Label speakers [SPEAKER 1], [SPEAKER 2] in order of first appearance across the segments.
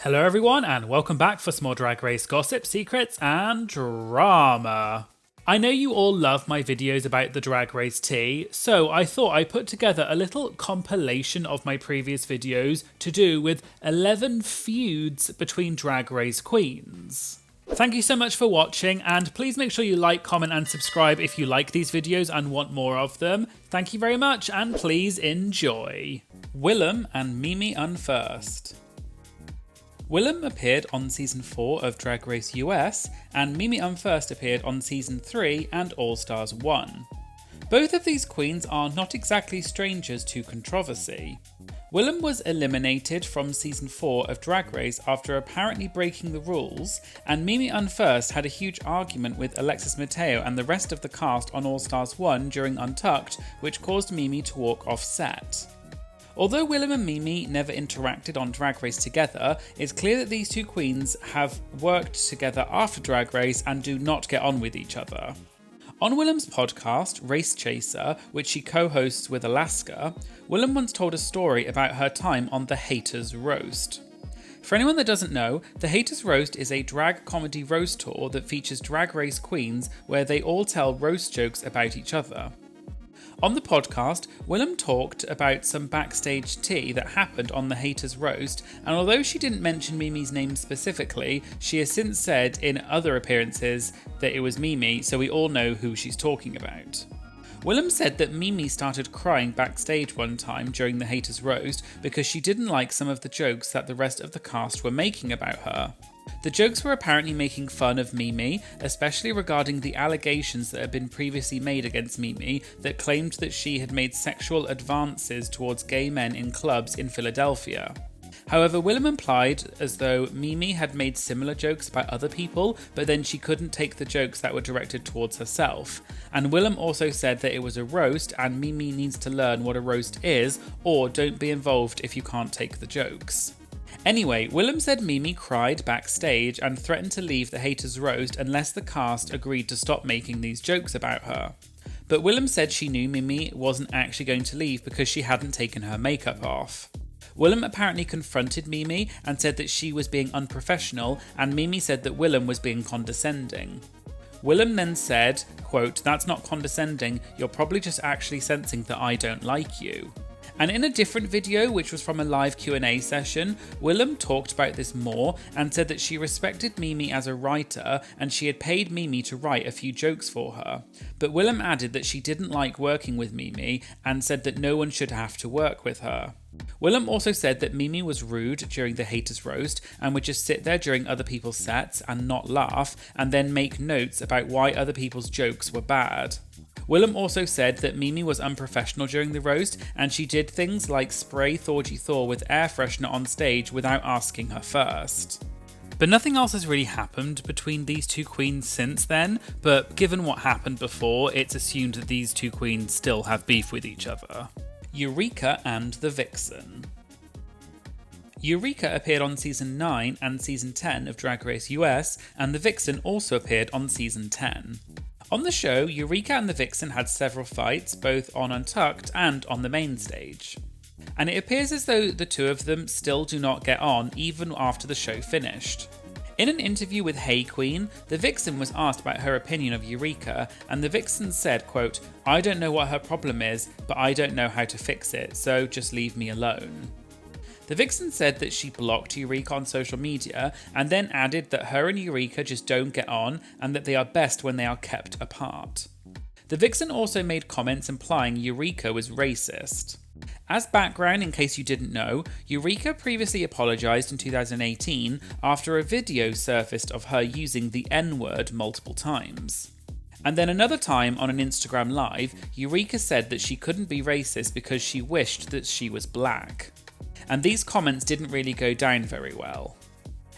[SPEAKER 1] Hello everyone and welcome back for some more Drag Race gossip, secrets and drama. I know you all love my videos about the Drag Race tea, so I thought I put together a little compilation of my previous videos to do with 11 feuds between Drag Race queens. Thank you so much for watching, and please make sure you like, comment and subscribe if you like these videos and want more of them. Thank you very much and please enjoy. Willam and Mimi Imfurst. Willam appeared on Season 4 of Drag Race US, and Mimi Imfurst appeared on Season 3 and All Stars 1. Both of these queens are not exactly strangers to controversy. Willam was eliminated from Season 4 of Drag Race after apparently breaking the rules, and Mimi Imfurst had a huge argument with Alexis Mateo and the rest of the cast on All Stars 1 during Untucked, which caused Mimi to walk off set. Although Willam and Mimi never interacted on Drag Race together, it's clear that these two queens have worked together after Drag Race and do not get on with each other. On Willam's podcast, Race Chaser, which she co-hosts with Alaska, Willam once told a story about her time on The Haters Roast. For anyone that doesn't know, The Haters Roast is a drag comedy roast tour that features Drag Race queens where they all tell roast jokes about each other. On the podcast, Willam talked about some backstage tea that happened on The Haters Roast, and although she didn't mention Mimi's name specifically, she has since said in other appearances that it was Mimi, so we all know who she's talking about. Willam said that Mimi started crying backstage one time during The Haters Roast because she didn't like some of the jokes that the rest of the cast were making about her. The jokes were apparently making fun of Mimi, especially regarding the allegations that had been previously made against Mimi that claimed that she had made sexual advances towards gay men in clubs in Philadelphia. However, Willam implied as though Mimi had made similar jokes about other people, but then she couldn't take the jokes that were directed towards herself. And Willam also said that it was a roast and Mimi needs to learn what a roast is, or don't be involved if you can't take the jokes. Anyway, Willam said Mimi cried backstage and threatened to leave The Haters Roast unless the cast agreed to stop making these jokes about her. But Willam said she knew Mimi wasn't actually going to leave because she hadn't taken her makeup off. Willam apparently confronted Mimi and said that she was being unprofessional, and Mimi said that Willam was being condescending. Willam then said, quote, "That's not condescending, you're probably just actually sensing that I don't like you." And in a different video, which was from a live Q&A session, Willam talked about this more and said that she respected Mimi as a writer and she had paid Mimi to write a few jokes for her. But Willam added that she didn't like working with Mimi and said that no one should have to work with her. Willam also said that Mimi was rude during The Haters Roast and would just sit there during other people's sets and not laugh and then make notes about why other people's jokes were bad. Willam also said that Mimi was unprofessional during the roast and she did things like spray Thorgy Thor with air freshener on stage without asking her first. But nothing else has really happened between these two queens since then, but given what happened before, it's assumed that these two queens still have beef with each other. Eureka and The Vixen. Eureka appeared on Season 9 and Season 10 of Drag Race US, and The Vixen also appeared on Season 10. On the show, Eureka and The Vixen had several fights, both on Untucked and on the main stage. And it appears as though the two of them still do not get on even after the show finished. In an interview with Hey Queen, The Vixen was asked about her opinion of Eureka, and The Vixen said, quote, "I don't know what her problem is, but I don't know how to fix it, so just leave me alone." The Vixen said that she blocked Eureka on social media and then added that her and Eureka just don't get on and that they are best when they are kept apart. The Vixen also made comments implying Eureka was racist. As background, in case you didn't know, Eureka previously apologised in 2018 after a video surfaced of her using the N-word multiple times. And then another time on an Instagram live, Eureka said that she couldn't be racist because she wished that she was black. And these comments didn't really go down very well.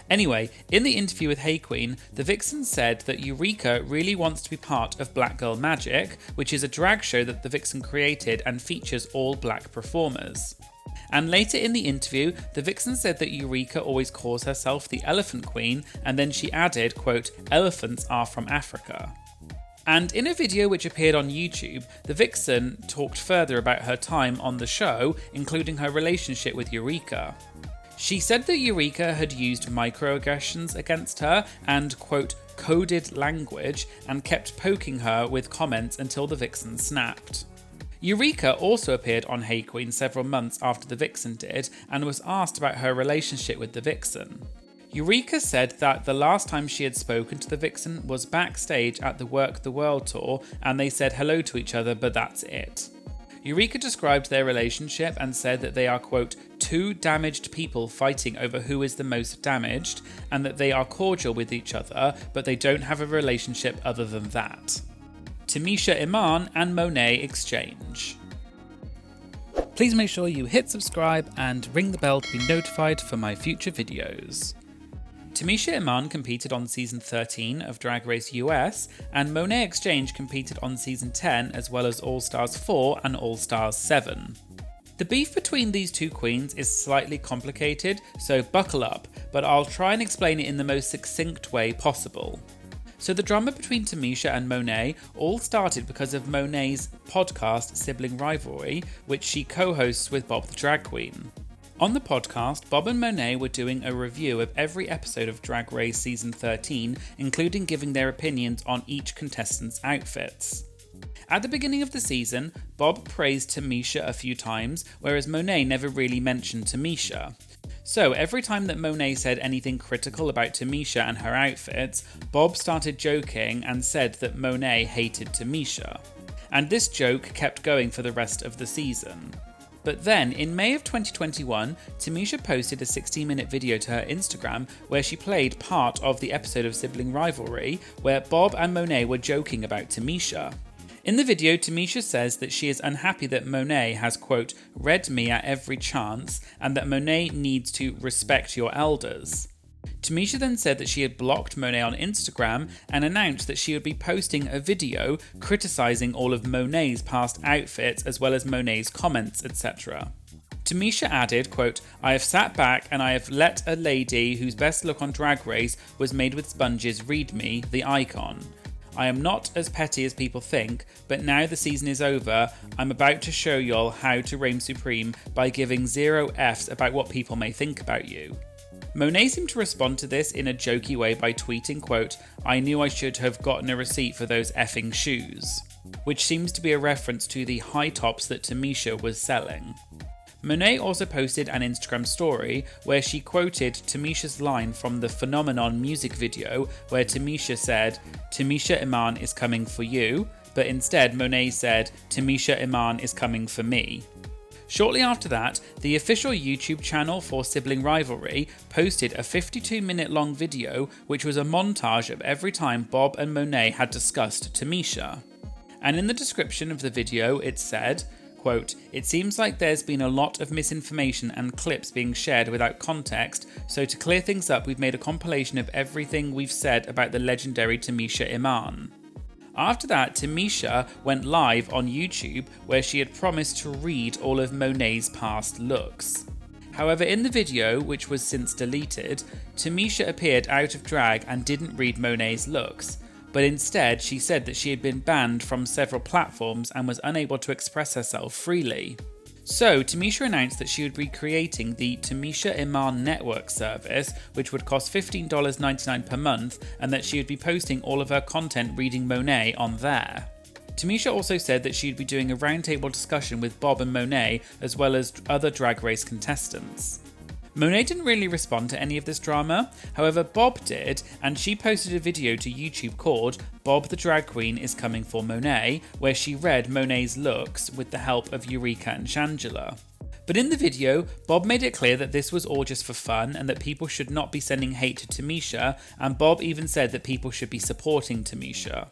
[SPEAKER 1] Anyway, in the interview with Hey Queen, The Vixen said that Eureka really wants to be part of Black Girl Magic, which is a drag show that The Vixen created and features all black performers. And later in the interview, The Vixen said that Eureka always calls herself the Elephant Queen, and then she added, quote, "Elephants are from Africa." And in a video which appeared on YouTube, The Vixen talked further about her time on the show, including her relationship with Eureka. She said that Eureka had used microaggressions against her and, quote, coded language and kept poking her with comments until the Vixen snapped. Eureka also appeared on Hey Queen several months after the Vixen did and was asked about her relationship with the Vixen. Eureka said that the last time she had spoken to the Vixen was backstage at the Work the World tour and they said hello to each other, but that's it. Eureka described their relationship and said that they are, quote, two damaged people fighting over who is the most damaged, and that they are cordial with each other, but they don't have a relationship other than that. Tamisha, Iman and Monet exchange. Please make sure you hit subscribe and ring the bell to be notified for my future videos. Tamisha Iman competed on season 13 of Drag Race US, and Monet Exchange competed on season 10 as well as All Stars 4 and All Stars 7. The beef between these two queens is slightly complicated, so buckle up, but I'll try and explain it in the most succinct way possible. So the drama between Tamisha and Monet all started because of Monet's podcast Sibling Rivalry, which she co-hosts with Bob the Drag Queen. On the podcast, Bob and Monet were doing a review of every episode of Drag Race Season 13, including giving their opinions on each contestant's outfits. At the beginning of the season, Bob praised Tamisha a few times, whereas Monet never really mentioned Tamisha. So every time that Monet said anything critical about Tamisha and her outfits, Bob started joking and said that Monet hated Tamisha. And this joke kept going for the rest of the season. But then, in May of 2021, Tamisha posted a 16-minute video to her Instagram where she played part of the episode of Sibling Rivalry where Bob and Monet were joking about Tamisha. In the video, Tamisha says that she is unhappy that Monet has, quote, read me at every chance and that Monet needs to respect your elders. Tamisha then said that she had blocked Monet on Instagram and announced that she would be posting a video criticising all of Monet's past outfits as well as Monet's comments, etc. Tamisha added, quote, I have sat back and I have let a lady whose best look on Drag Race was made with sponges read me, the icon. I am not as petty as people think, but now the season is over, I'm about to show y'all how to reign supreme by giving 0 Fs about what people may think about you. Monet seemed to respond to this in a jokey way by tweeting, quote, I knew I should have gotten a receipt for those effing shoes, which seems to be a reference to the high tops that Tamisha was selling. Monet also posted an Instagram story where she quoted Tamisha's line from the Phenomenon music video where Tamisha said, Tamisha Iman is coming for you, but instead Monet said, Tamisha Iman is coming for me. Shortly after that, the official YouTube channel for Sibling Rivalry posted a 52-minute long video which was a montage of every time Bob and Monet had discussed Tamisha. And in the description of the video it said, quote, it seems like there's been a lot of misinformation and clips being shared without context, so to clear things up we've made a compilation of everything we've said about the legendary Tamisha Iman. After that, Tamisha went live on YouTube where she had promised to read all of Monet's past looks. However, in the video, which was since deleted, Tamisha appeared out of drag and didn't read Monet's looks, but instead she said that she had been banned from several platforms and was unable to express herself freely. So, Tamisha announced that she would be creating the Tamisha Iman Network service, which would cost $15.99 per month, and that she would be posting all of her content reading Monet on there. Tamisha also said that she'd be doing a roundtable discussion with Bob and Monet, as well as other Drag Race contestants. Monet didn't really respond to any of this drama, however Bob did, and she posted a video to YouTube called Bob the Drag Queen is Coming for Monet, where she read Monet's looks with the help of Eureka and Shangela. But in the video, Bob made it clear that this was all just for fun and that people should not be sending hate to Tamisha, and Bob even said that people should be supporting Tamisha.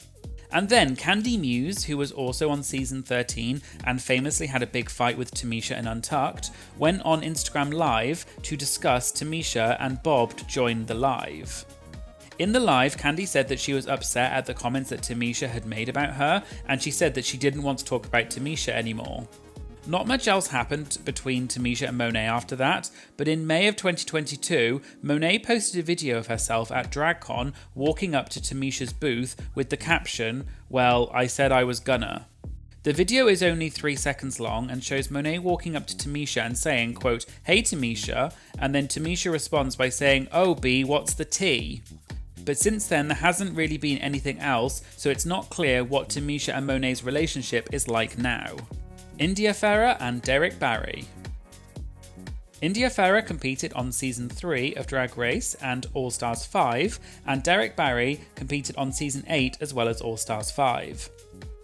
[SPEAKER 1] And then Candy Muse, who was also on season 13 and famously had a big fight with Tamisha in Untucked, went on Instagram Live to discuss Tamisha and Bob joined the live. In the live, Candy said that she was upset at the comments that Tamisha had made about her, and she said that she didn't want to talk about Tamisha anymore. Not much else happened between Tamisha and Monet after that, but in May of 2022, Monet posted a video of herself at DragCon walking up to Tamisha's booth with the caption, well, I said I was gonna. The video is only 3 seconds long and shows Monet walking up to Tamisha and saying, quote, "Hey Tamisha," and then Tamisha responds by saying, "Oh B, what's the tea?" But since then there hasn't really been anything else, so it's not clear what Tamisha and Monet's relationship is like now. India Ferrah and Derrick Barry. India Ferrah competed on Season 3 of Drag Race and All Stars 5, and Derrick Barry competed on Season 8 as well as All Stars 5.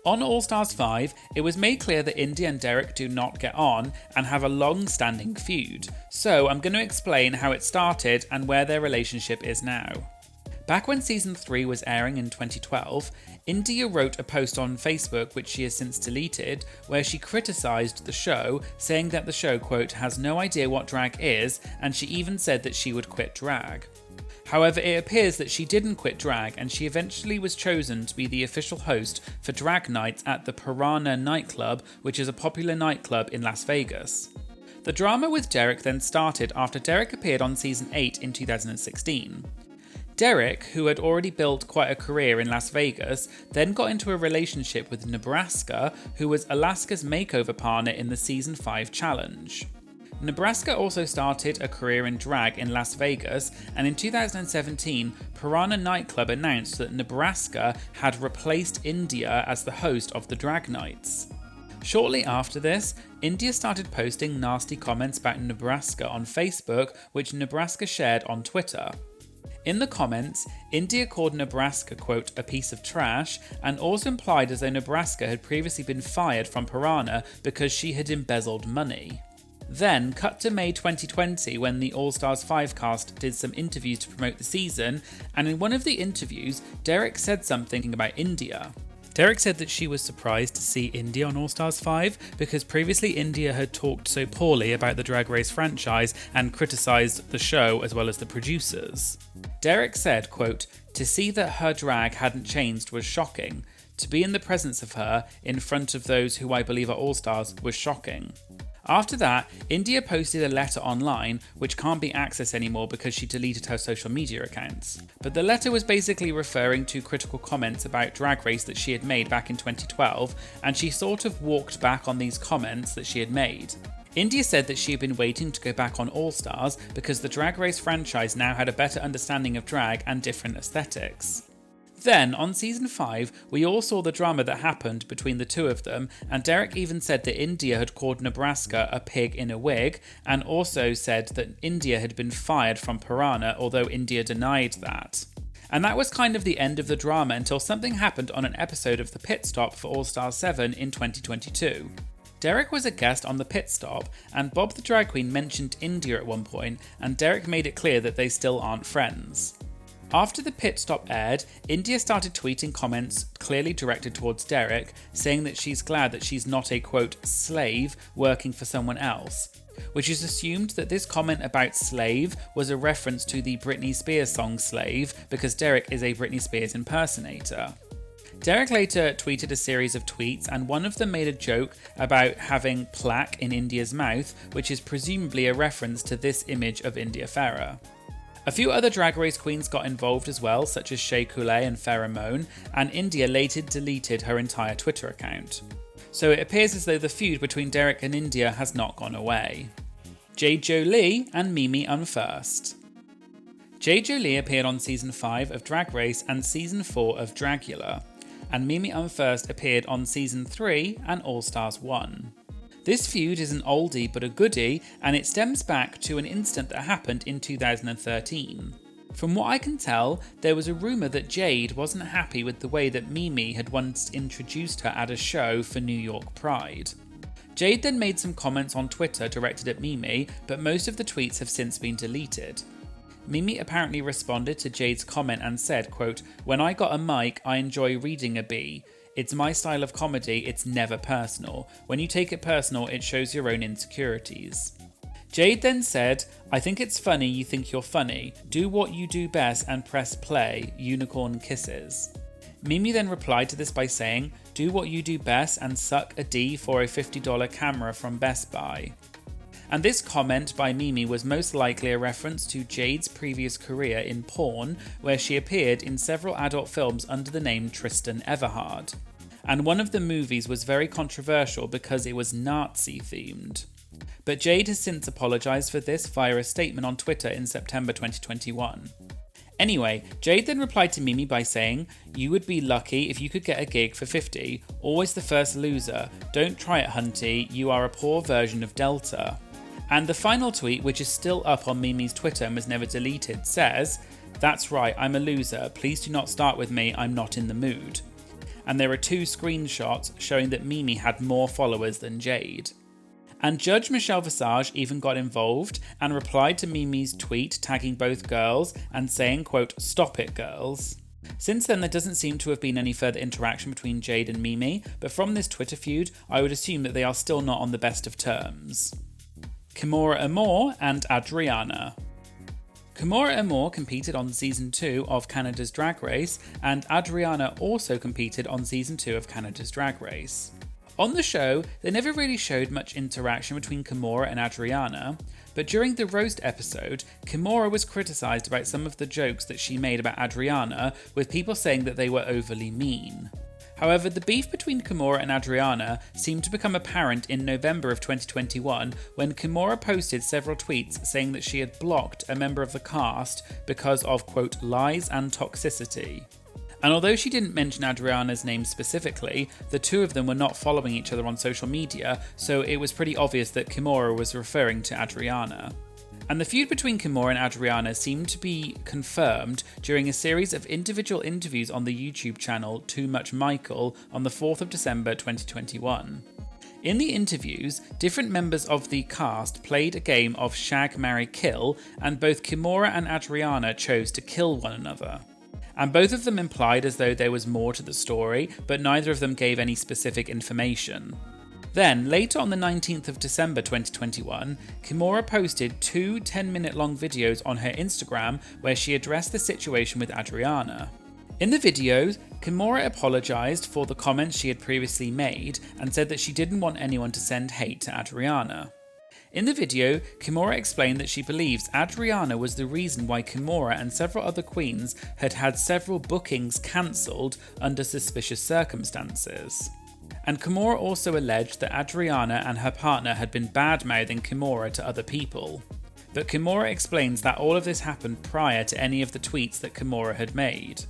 [SPEAKER 1] On All Stars 5, it was made clear that India and Derrick do not get on and have a long-standing feud, so I'm going to explain how it started and where their relationship is now. Back when Season 3 was airing in 2012, India wrote a post on Facebook, which she has since deleted, where she criticised the show, saying that the show, quote, "has no idea what drag is," and she even said that she would quit drag. However, it appears that she didn't quit drag, and she eventually was chosen to be the official host for drag nights at the Ferrah nightclub, which is a popular nightclub in Las Vegas. The drama with Derrick then started after Derrick appeared on Season 8 in 2016. Derrick, who had already built quite a career in Las Vegas, then got into a relationship with Nebraska, who was Alaska's makeover partner in the Season 5 challenge. Nebraska also started a career in drag in Las Vegas, and in 2017, Ferrah nightclub announced that Nebraska had replaced India as the host of the drag nights. Shortly after this, India started posting nasty comments about Nebraska on Facebook, which Nebraska shared on Twitter. In the comments, India called Nebraska, quote, "a piece of trash," and also implied as though Nebraska had previously been fired from Ferrah because she had embezzled money. Then, cut to May 2020 when the All Stars 5 cast did some interviews to promote the season, and in one of the interviews, Derrick said something about India. Derrick said that she was surprised to see India on All Stars 5 because previously India had talked so poorly about the Drag Race franchise and criticised the show as well as the producers. Derrick said, quote, "to see that her drag hadn't changed was shocking. To be in the presence of her, in front of those who I believe are All Stars, was shocking." After that, India posted a letter online, which can't be accessed anymore because she deleted her social media accounts. But the letter was basically referring to critical comments about Drag Race that she had made back in 2012, and she sort of walked back on these comments that she had made. India said that she had been waiting to go back on All Stars because the Drag Race franchise now had a better understanding of drag and different aesthetics. Then, on Season 5, we all saw the drama that happened between the two of them, and Derrick even said that India had called Nebraska a pig in a wig, and also said that India had been fired from Ferrah, although India denied that. And that was kind of the end of the drama until something happened on an episode of The Pit Stop for All Stars 7 in 2022. Derrick was a guest on The Pit Stop, and Bob the Drag Queen mentioned India at one point, and Derrick made it clear that they still aren't friends. After the pit stop aired, India started tweeting comments clearly directed towards Derrick, saying that she's glad that she's not a, quote, slave working for someone else, which is assumed that this comment about slave was a reference to the Britney Spears song Slave, because Derrick is a Britney Spears impersonator. Derrick later tweeted a series of tweets, and one of them made a joke about having plaque in India's mouth, which is presumably a reference to this image of India Ferrah. A few other Drag Race queens got involved as well, such as Shea Coulee and Ferrah Moan, and India later deleted her entire Twitter account. So it appears as though the feud between Derrick and India has not gone away. Jade Jolie and Imfurst. Jade Jolie appeared on Season 5 of Drag Race and Season 4 of Dragula, and Imfurst appeared on Season 3 and All Stars 1. This feud is an oldie but a goodie, and it stems back to an incident that happened in 2013. From what I can tell, there was a rumour that Jade wasn't happy with the way that Mimi had once introduced her at a show for New York Pride. Jade then made some comments on Twitter directed at Mimi, but most of the tweets have since been deleted. Mimi apparently responded to Jade's comment and said, quote, "When I got a mic, I enjoy reading a bee. It's my style of comedy, it's never personal. When you take it personal, it shows your own insecurities." Jade then said, "I think it's funny you think you're funny. Do what you do best and press play, unicorn kisses." Mimi then replied to this by saying, "Do what you do best and suck a D for a $50 camera from Best Buy." And this comment by Mimi was most likely a reference to Jade's previous career in porn, where she appeared in several adult films under the name Tristan Everhard. and one of the movies was very controversial because it was Nazi themed. But Jade has since apologised for this via a statement on Twitter in September 2021. Anyway, Jade then replied to Mimi by saying, "You would be lucky if you could get a gig for 50. Always the first loser. Don't try it, hunty. You are a poor version of Delta." And the final tweet, which is still up on Mimi's Twitter and was never deleted, says, "That's right, I'm a loser. Please do not start with me. I'm not in the mood." And there are 2 screenshots showing that Mimi had more followers than Jade. And Judge Michelle Visage even got involved and replied to Mimi's tweet tagging both girls and saying, quote, "Stop it, girls." Since then, there doesn't seem to have been any further interaction between Jade and Mimi, but from this Twitter feud, I would assume that they are still not on the best of terms. Kimora Amour and Adriana. Kimora Amour competed on Season 2 of Canada's Drag Race, and Adriana also competed on Season 2 of Canada's Drag Race. On the show, they never really showed much interaction between Kimora and Adriana, but during the roast episode, Kimora was criticised about some of the jokes that she made about Adriana, with people saying that they were overly mean. However, the beef between Kimora and Adriana seemed to become apparent in November of 2021 when Kimora posted several tweets saying that she had blocked a member of the cast because of, quote, "lies and toxicity." And although she didn't mention Adriana's name specifically, the 2 of them were not following each other on social media, so it was pretty obvious that Kimora was referring to Adriana. And the feud between Kimora and Adriana seemed to be confirmed during a series of individual interviews on the YouTube channel Too Much Michael on the 4th of December 2021. In the interviews, different members of the cast played a game of Shag, Marry, Kill, and both Kimora and Adriana chose to kill one another. And both of them implied as though there was more to the story, but neither of them gave any specific information. Then, later on the 19th of December 2021, Kimora posted 2 10-minute long videos on her Instagram where she addressed the situation with Adriana. In the videos, Kimora apologised for the comments she had previously made and said that she didn't want anyone to send hate to Adriana. In the video, Kimora explained that she believes Adriana was the reason why Kimora and several other queens had had several bookings cancelled under suspicious circumstances. And Kimora also alleged that Adriana and her partner had been bad-mouthing Kimora to other people. But Kimora explains that all of this happened prior to any of the tweets that Kimora had made.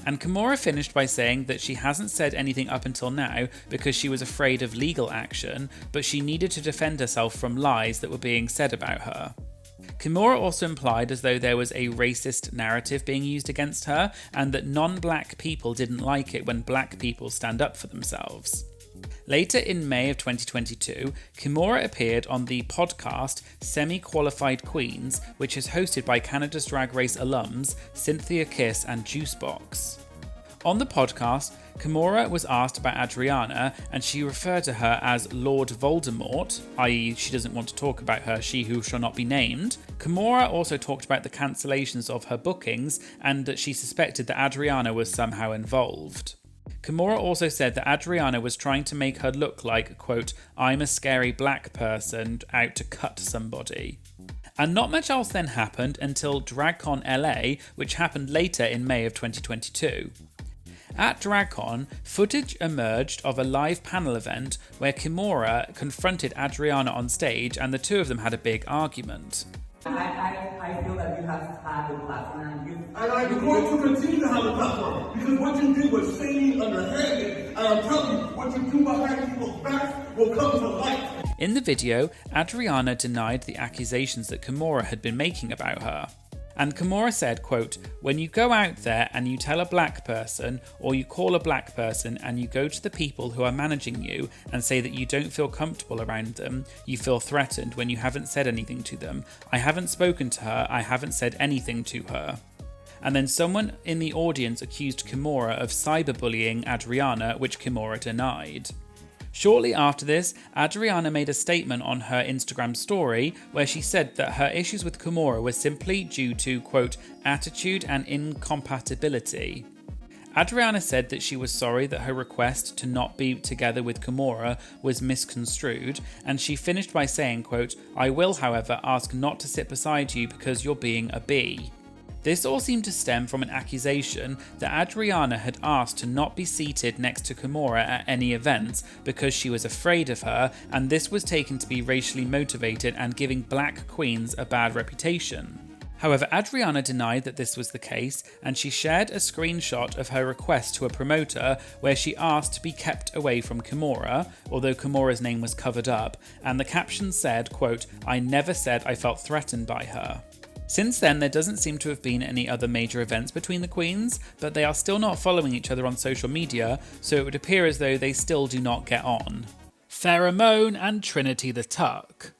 [SPEAKER 1] And Kimora finished by saying that she hasn't said anything up until now because she was afraid of legal action, but she needed to defend herself from lies that were being said about her. Kimora also implied as though there was a racist narrative being used against her, and that non-black people didn't like it when black people stand up for themselves. Later in May of 2022, Kimora appeared on the podcast Semi-Qualified Queens, which is hosted by Canada's Drag Race alums Cynthia Kiss and Juicebox. On the podcast, Kimora was asked about Adriana, and she referred to her as Lord Voldemort, i.e. she doesn't want to talk about her, she who shall not be named. Kimora also talked about the cancellations of her bookings, and that she suspected that Adriana was somehow involved. Kimora also said that Adriana was trying to make her look like, quote, "I'm a scary black person out to cut somebody." And not much else then happened until DragCon LA, which happened later in May of 2022. At DragCon, footage emerged of a live panel event where Kimora confronted Adriana on stage and the 2 of them had a big argument.
[SPEAKER 2] I feel that you have had a platform.
[SPEAKER 3] And I'm going to continue to have a platform because what you did was shady, underhanded, and I'm telling you, what you do behind people's backs will come to light.
[SPEAKER 1] In the video, Adriana denied the accusations that Kimora had been making about her. And Kimora said, quote, "When you go out there and you tell a black person, or you call a black person and you go to the people who are managing you and say that you don't feel comfortable around them, you feel threatened when you haven't said anything to them. I haven't spoken to her, I haven't said anything to her." And then someone in the audience accused Kimora of cyberbullying Adriana, which Kimora denied. Shortly after this, Adriana made a statement on her Instagram story where she said that her issues with Kimora were simply due to, quote, "attitude and incompatibility." Adriana said that she was sorry that her request to not be together with Kimora was misconstrued, and she finished by saying, quote, "I will, however, ask not to sit beside you because you're being a bee." This all seemed to stem from an accusation that Adriana had asked to not be seated next to Kimora at any events because she was afraid of her, and this was taken to be racially motivated and giving black queens a bad reputation. However, Adriana denied that this was the case, and she shared a screenshot of her request to a promoter where she asked to be kept away from Kimora, although Kimora's name was covered up, and the caption said, quote, "I never said I felt threatened by her." Since then, there doesn't seem to have been any other major events between the queens, but they are still not following each other on social media, so it would appear as though they still do not get on. Ferrah, Moan and Trinity the Tuck.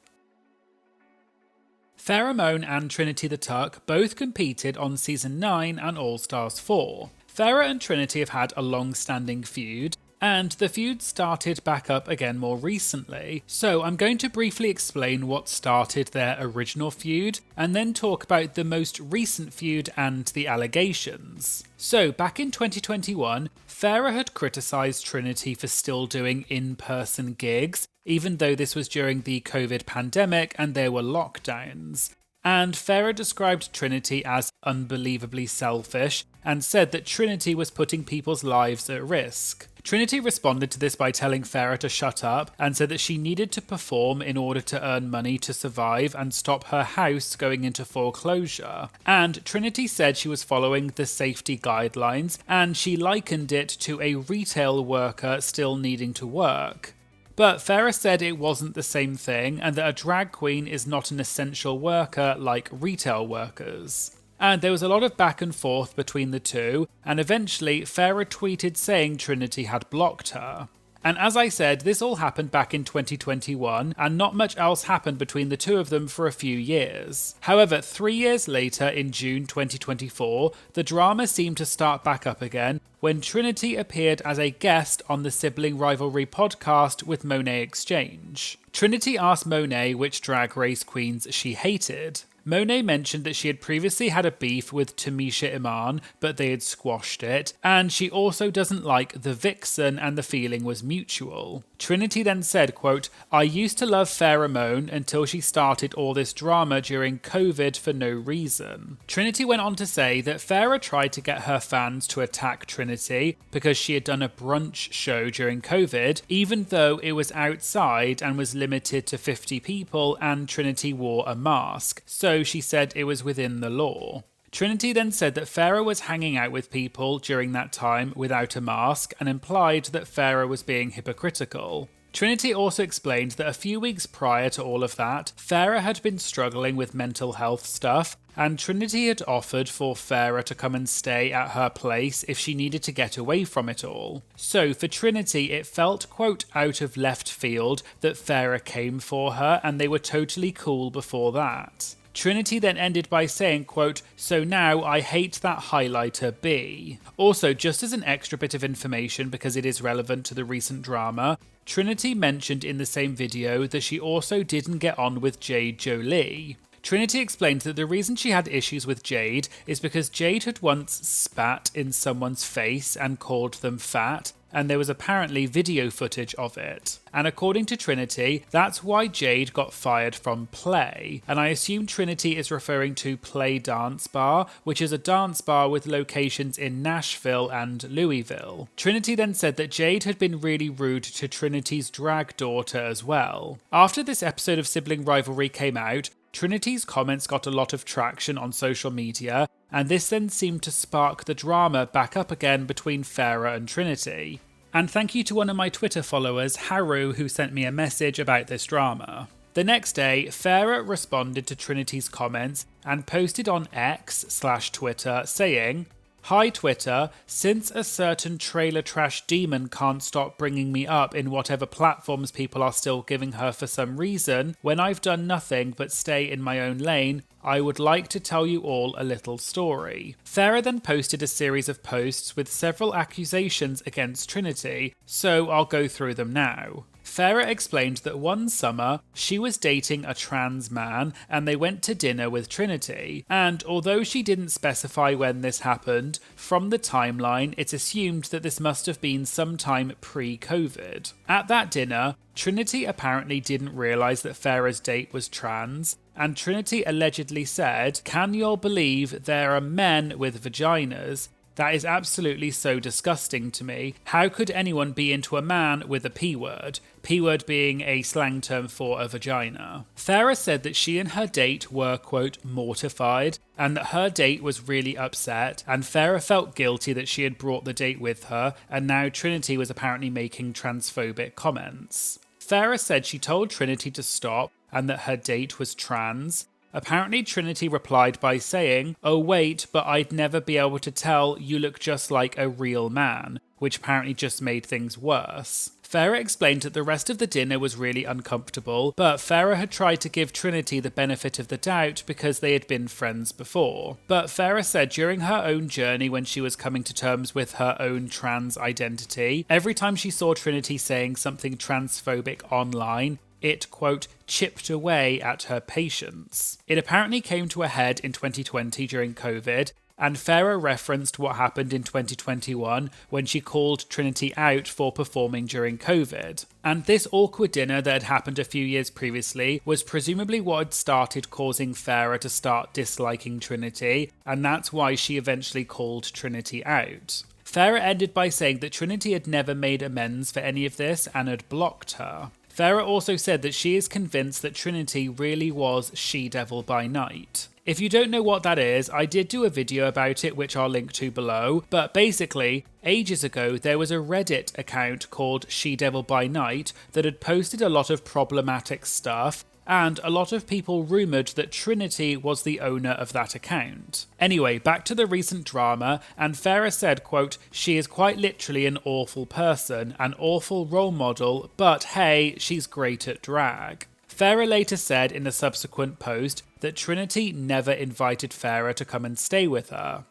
[SPEAKER 1] Ferrah, Moan and Trinity the Tuck both competed on Season 9 and All Stars 4. Ferrah and Trinity have had a long-standing feud, and the feud started back up again more recently, so I'm going to briefly explain what started their original feud, and then talk about the most recent feud and the allegations. So, back in 2021, Ferrah had criticised Trinity for still doing in-person gigs, even though this was during the COVID pandemic and there were lockdowns. And Ferrah described Trinity as unbelievably selfish, and said that Trinity was putting people's lives at risk. Trinity responded to this by telling Ferrah to shut up and said that she needed to perform in order to earn money to survive and stop her house going into foreclosure. And Trinity said she was following the safety guidelines, and she likened it to a retail worker still needing to work. But Ferrah said it wasn't the same thing, and that a drag queen is not an essential worker like retail workers. And there was a lot of back and forth between the two, and eventually Ferrah tweeted saying Trinity had blocked her. And as I said, this all happened back in 2021, and not much else happened between the two of them for a few years. However, 3 years later, in June 2024, the drama seemed to start back up again when Trinity appeared as a guest on the sibling rivalry podcast with Monet Exchange. Trinity asked Monet which Drag Race queens she hated. Monet mentioned that she had previously had a beef with Tamisha Iman, but they had squashed it, and she also doesn't like The Vixen and the feeling was mutual. Trinity then said, quote, "I used to love Ferrah Moan until she started all this drama during COVID for no reason." Trinity went on to say that Ferrah tried to get her fans to attack Trinity because she had done a brunch show during COVID, even though it was outside and was limited to 50 people and Trinity wore a mask. So she said it was within the law. Trinity then said that Ferrah was hanging out with people during that time without a mask and implied that Ferrah was being hypocritical. Trinity also explained that a few weeks prior to all of that, Ferrah had been struggling with mental health stuff, and Trinity had offered for Ferrah to come and stay at her place if she needed to get away from it all. So for Trinity, it felt, quote, out of left field that Ferrah came for her, and they were totally cool before that. Trinity then ended by saying, quote, "So now I hate that highlighter B." Also, just as an extra bit of information because it is relevant to the recent drama, Trinity mentioned in the same video that she also didn't get on with Jade Jolie. Trinity explained that the reason she had issues with Jade is because Jade had once spat in someone's face and called them fat, and there was apparently video footage of it. And according to Trinity, that's why Jade got fired from Play. And I assume Trinity is referring to Play Dance Bar, which is a dance bar with locations in Nashville and Louisville. Trinity then said that Jade had been really rude to Trinity's drag daughter as well. After this episode of Sibling Rivalry came out, Trinity's comments got a lot of traction on social media, and this then seemed to spark the drama back up again between Ferrah and Trinity. And thank you to one of my Twitter followers, Haru, who sent me a message about this drama. The next day, Ferrah responded to Trinity's comments and posted on X/Twitter saying, "Hi Twitter, since a certain trailer trash demon can't stop bringing me up in whatever platforms people are still giving her for some reason, when I've done nothing but stay in my own lane, I would like to tell you all a little story." Ferrah then posted a series of posts with several accusations against Trinity, so I'll go through them now. Ferrah explained that one summer she was dating a trans man and they went to dinner with Trinity, and although she didn't specify when this happened, from the timeline it's assumed that this must have been sometime pre-COVID. At that dinner, Trinity apparently didn't realise that Ferrah's date was trans, and Trinity allegedly said, "Can y'all believe there are men with vaginas? That is absolutely so disgusting to me. How could anyone be into a man with a P-word? P-word being a slang term for a vagina." Ferrah said that she and her date were, quote, mortified, and that her date was really upset, and Ferrah felt guilty that she had brought the date with her, and now Trinity was apparently making transphobic comments. Ferrah said she told Trinity to stop, and that her date was trans. Apparently Trinity replied by saying, "Oh wait, but I'd never be able to tell, you look just like a real man," which apparently just made things worse. Ferrah explained that the rest of the dinner was really uncomfortable, but Ferrah had tried to give Trinity the benefit of the doubt because they had been friends before. But Ferrah said during her own journey when she was coming to terms with her own trans identity, every time she saw Trinity saying something transphobic online, it, quote, chipped away at her patience. It apparently came to a head in 2020 during COVID, and Ferrah referenced what happened in 2021 when she called Trinity out for performing during COVID. And this awkward dinner that had happened a few years previously was presumably what had started causing Ferrah to start disliking Trinity, and that's why she eventually called Trinity out. Ferrah ended by saying that Trinity had never made amends for any of this and had blocked her. Ferrah also said that she is convinced that Trinity really was she-devil by night. If you don't know what that is, I did do a video about it which I'll link to below, but basically, ages ago there was a Reddit account called She-Devil by Night that had posted a lot of problematic stuff, and a lot of people rumoured that Trinity was the owner of that account. Anyway, back to the recent drama, and Ferrah said, quote, "She is quite literally an awful person, an awful role model, but hey, she's great at drag." Ferrah later said in a subsequent post that Trinity never invited Ferrah to come and stay with her.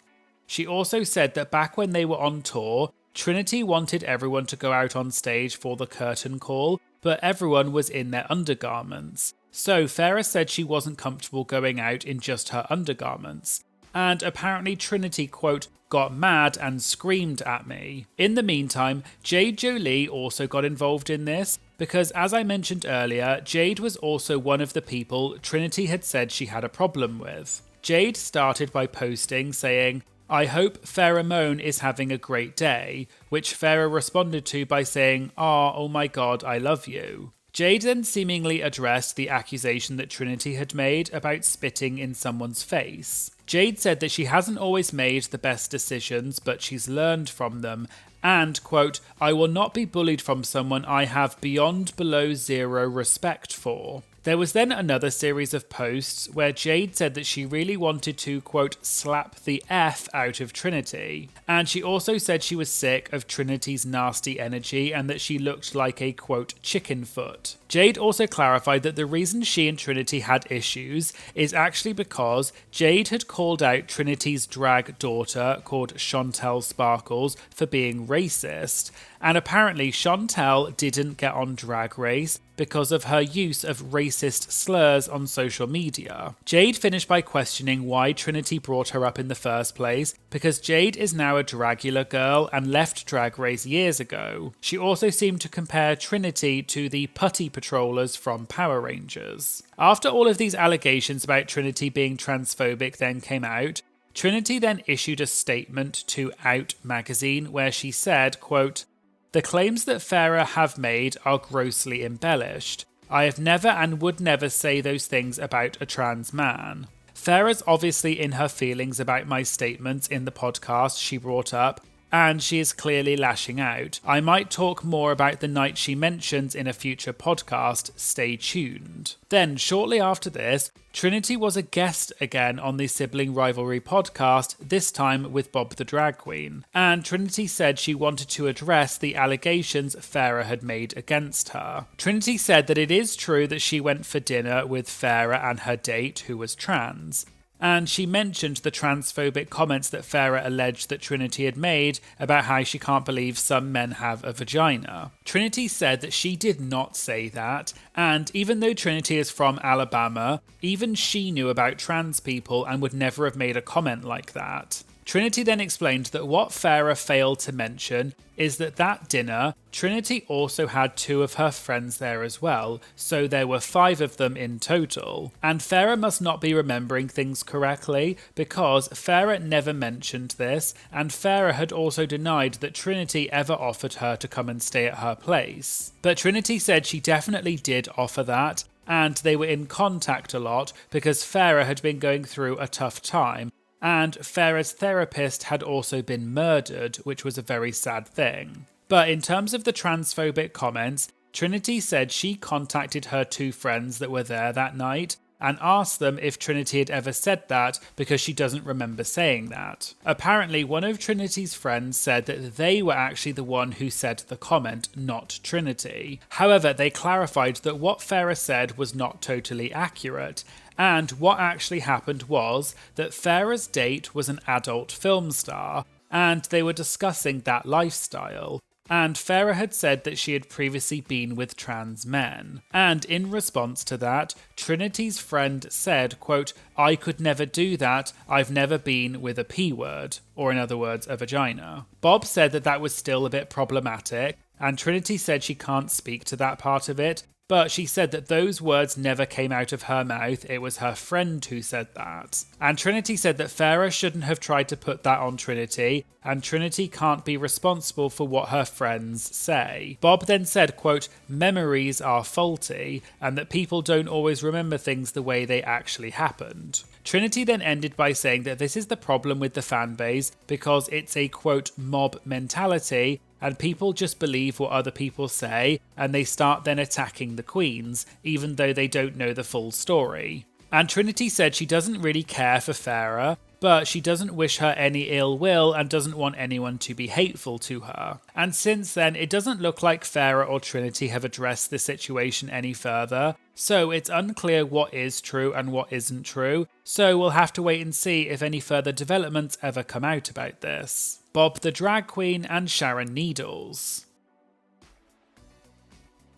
[SPEAKER 1] She also said that back when they were on tour, Trinity wanted everyone to go out on stage for the curtain call, but everyone was in their undergarments. So Ferrah said she wasn't comfortable going out in just her undergarments. And apparently Trinity, quote, got mad and screamed at me. In the meantime, Jade Jolie also got involved in this, because as I mentioned earlier, Jade was also one of the people Trinity had said she had a problem with. Jade started by posting saying, "I hope Ferrah Moan is having a great day," which Ferrah responded to by saying, oh my god, I love you." Jade then seemingly addressed the accusation that Trinity had made about spitting in someone's face. Jade said that she hasn't always made the best decisions, but she's learned from them, and, quote, "I will not be bullied from someone I have beyond below zero respect for." There was then another series of posts where Jade said that she really wanted to, quote, slap the F out of Trinity. And she also said she was sick of Trinity's nasty energy and that she looked like a, quote, chicken foot. Jade also clarified that the reason she and Trinity had issues is actually because Jade had called out Trinity's drag daughter, called Chantel Sparkles, for being racist. And apparently Chantel didn't get on Drag Race because of her use of racist slurs on social media. Jade finished by questioning why Trinity brought her up in the first place, because Jade is now a Dragula girl and left Drag Race years ago. She also seemed to compare Trinity to the putty patrollers from Power Rangers. After all of these allegations about Trinity being transphobic then came out, Trinity then issued a statement to Out magazine where she said, quote, "The claims that Ferrah have made are grossly embellished. I have never and would never say those things about a trans man." Ferrah's obviously in her feelings about my statements in the podcast she brought up, and she is clearly lashing out. I might talk more about the night she mentions in a future podcast, stay tuned. Then, shortly after this, Trinity was a guest again on the Sibling Rivalry podcast, this time with Bob the Drag Queen, and Trinity said she wanted to address the allegations Ferrah had made against her. Trinity said that it is true that she went for dinner with Ferrah and her date, who was trans. and she mentioned the transphobic comments that Ferrah alleged that Trinity had made about how she can't believe some men have a vagina. Trinity said that she did not say that, and even though Trinity is from Alabama, even she knew about trans people and would never have made a comment like that. Trinity then explained that what Ferrah failed to mention is that dinner, Trinity also had 2 of her friends there as well, so there were 5 of them in total. And Ferrah must not be remembering things correctly, because Ferrah never mentioned this, and Ferrah had also denied that Trinity ever offered her to come and stay at her place. But Trinity said she definitely did offer that, and they were in contact a lot because Ferrah had been going through a tough time, and Ferrah's therapist had also been murdered, which was a very sad thing. But in terms of the transphobic comments, Trinity said she contacted her 2 friends that were there that night and asked them if Trinity had ever said that because she doesn't remember saying that. Apparently, one of Trinity's friends said that they were actually the one who said the comment, not Trinity. However, they clarified that what Ferrah said was not totally accurate, and what actually happened was that Ferrah's date was an adult film star, and they were discussing that lifestyle. And Ferrah had said that she had previously been with trans men. And in response to that, Trinity's friend said, quote, "I could never do that, I've never been with a P word," or in other words, a vagina. Bob said that that was still a bit problematic, and Trinity said she can't speak to that part of it, but she said that those words never came out of her mouth, it was her friend who said that. And Trinity said that Ferrah shouldn't have tried to put that on Trinity, and Trinity can't be responsible for what her friends say. Bob then said, quote, "Memories are faulty, and that people don't always remember things the way they actually happened." Trinity then ended by saying that this is the problem with the fanbase because it's a, quote, mob mentality, and people just believe what other people say, and they start then attacking the queens, even though they don't know the full story. And Trinity said she doesn't really care for Ferrah, but she doesn't wish her any ill will and doesn't want anyone to be hateful to her. And since then, it doesn't look like Ferrah or Trinity have addressed the situation any further, so it's unclear what is true and what isn't true, so we'll have to wait and see if any further developments ever come out about this. Bob the Drag Queen and Sharon Needles.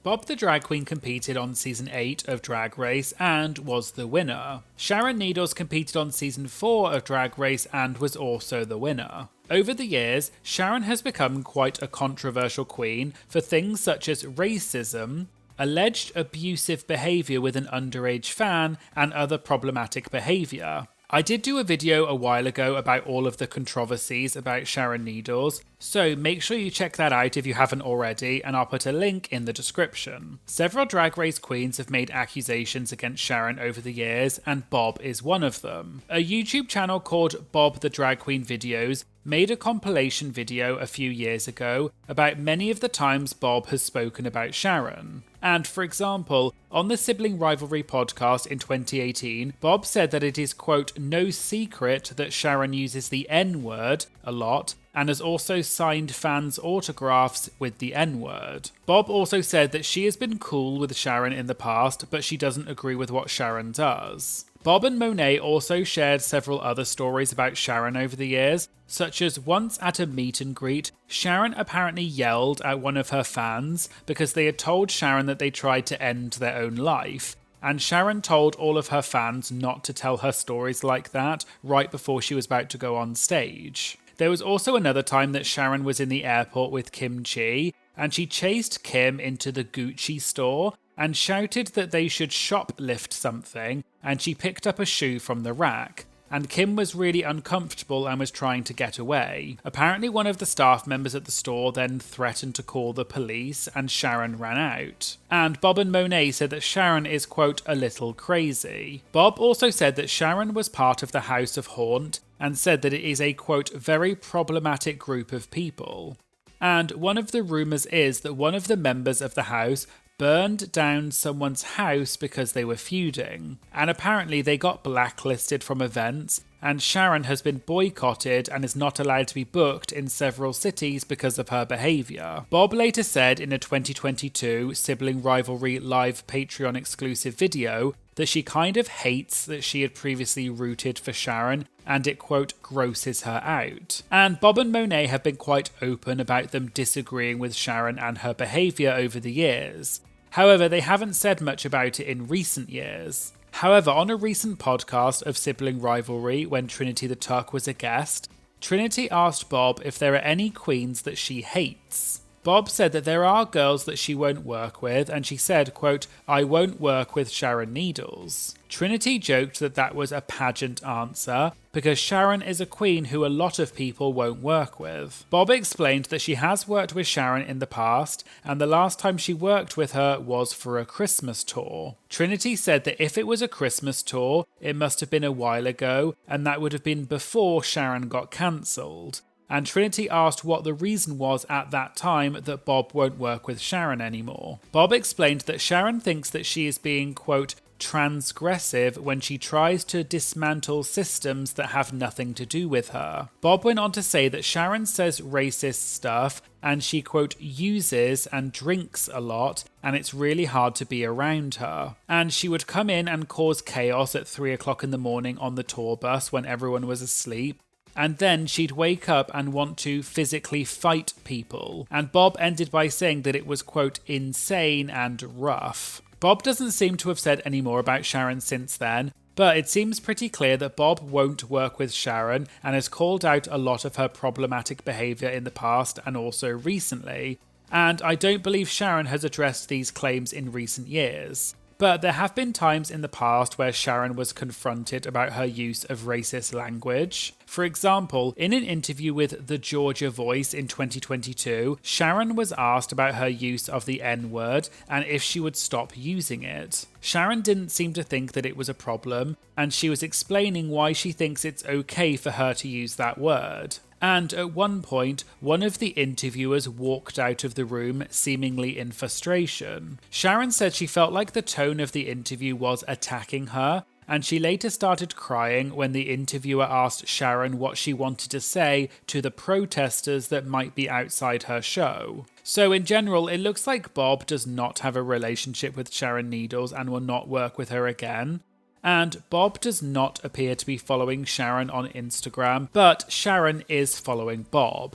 [SPEAKER 1] Bob the Drag Queen competed on Season 8 of Drag Race and was the winner. Sharon Needles competed on Season 4 of Drag Race and was also the winner. Over the years, Sharon has become quite a controversial queen for things such as racism, alleged abusive behaviour with an underage fan, and other problematic behaviour. I did do a video a while ago about all of the controversies about Sharon Needles, so make sure you check that out if you haven't already, and I'll put a link in the description. Several Drag Race queens have made accusations against Sharon over the years, and Bob is one of them. A YouTube channel called Bob the Drag Queen Videos made a compilation video a few years ago about many of the times Bob has spoken about Sharon. And for example, on the Sibling Rivalry podcast in 2018, Bob said that it is, quote, no secret that Sharon uses the N-word a lot, and has also signed fans' autographs with the N-word. Bob also said that she has been cool with Sharon in the past, but she doesn't agree with what Sharon does. Bob and Monet also shared several other stories about Sharon over the years, such as once at a meet and greet, Sharon apparently yelled at one of her fans because they had told Sharon that they tried to end their own life, and Sharon told all of her fans not to tell her stories like that right before she was about to go on stage. There was also another time that Sharon was in the airport with Kim Chi, and she chased Kim into the Gucci store and shouted that they should shoplift something, and she picked up a shoe from the rack. And Kim was really uncomfortable and was trying to get away. Apparently one of the staff members at the store then threatened to call the police, and Sharon ran out. And Bob and Monet said that Sharon is, quote, a little crazy. Bob also said that Sharon was part of the House of Haunt, and said that it is a, quote, very problematic group of people. And one of the rumours is that one of the members of the house burned down someone's house because they were feuding, and apparently they got blacklisted from events, and Sharon has been boycotted and is not allowed to be booked in several cities because of her behaviour. Bob later said in a 2022 Sibling Rivalry live Patreon exclusive video that she kind of hates that she had previously rooted for Sharon and it, quote, grosses her out. And Bob and Monet have been quite open about them disagreeing with Sharon and her behaviour over the years. However, they haven't said much about it in recent years. However, on a recent podcast of Sibling Rivalry, when Trinity the Tuck was a guest, Trinity asked Bob if there are any queens that she hates. Bob said that there are girls that she won't work with, and she said, quote, I won't work with Sharon Needles. Trinity joked that that was a pageant answer, because Sharon is a queen who a lot of people won't work with. Bob explained that she has worked with Sharon in the past, and the last time she worked with her was for a Christmas tour. Trinity said that if it was a Christmas tour, it must have been a while ago, and that would have been before Sharon got cancelled. And Trinity asked what the reason was at that time that Bob won't work with Sharon anymore. Bob explained that Sharon thinks that she is being, quote, transgressive when she tries to dismantle systems that have nothing to do with her. Bob went on to say that Sharon says racist stuff and she, quote, uses and drinks a lot and it's really hard to be around her. And she would come in and cause chaos at 3 o'clock in the morning on the tour bus when everyone was asleep. And then she'd wake up and want to physically fight people. And Bob ended by saying that it was, quote, insane and rough. Bob doesn't seem to have said any more about Sharon since then, but it seems pretty clear that Bob won't work with Sharon and has called out a lot of her problematic behaviour in the past and also recently. And I don't believe Sharon has addressed these claims in recent years. But there have been times in the past where Sharon was confronted about her use of racist language. For example, in an interview with The Georgia Voice in 2022, Sharon was asked about her use of the N-word and if she would stop using it. Sharon didn't seem to think that it was a problem, and she was explaining why she thinks it's okay for her to use that word. And at one point, one of the interviewers walked out of the room, seemingly in frustration. Sharon said she felt like the tone of the interview was attacking her, and she later started crying when the interviewer asked Sharon what she wanted to say to the protesters that might be outside her show. So in general, it looks like Bob does not have a relationship with Sharon Needles and will not work with her again. And Bob does not appear to be following Sharon on Instagram, but Sharon is following Bob.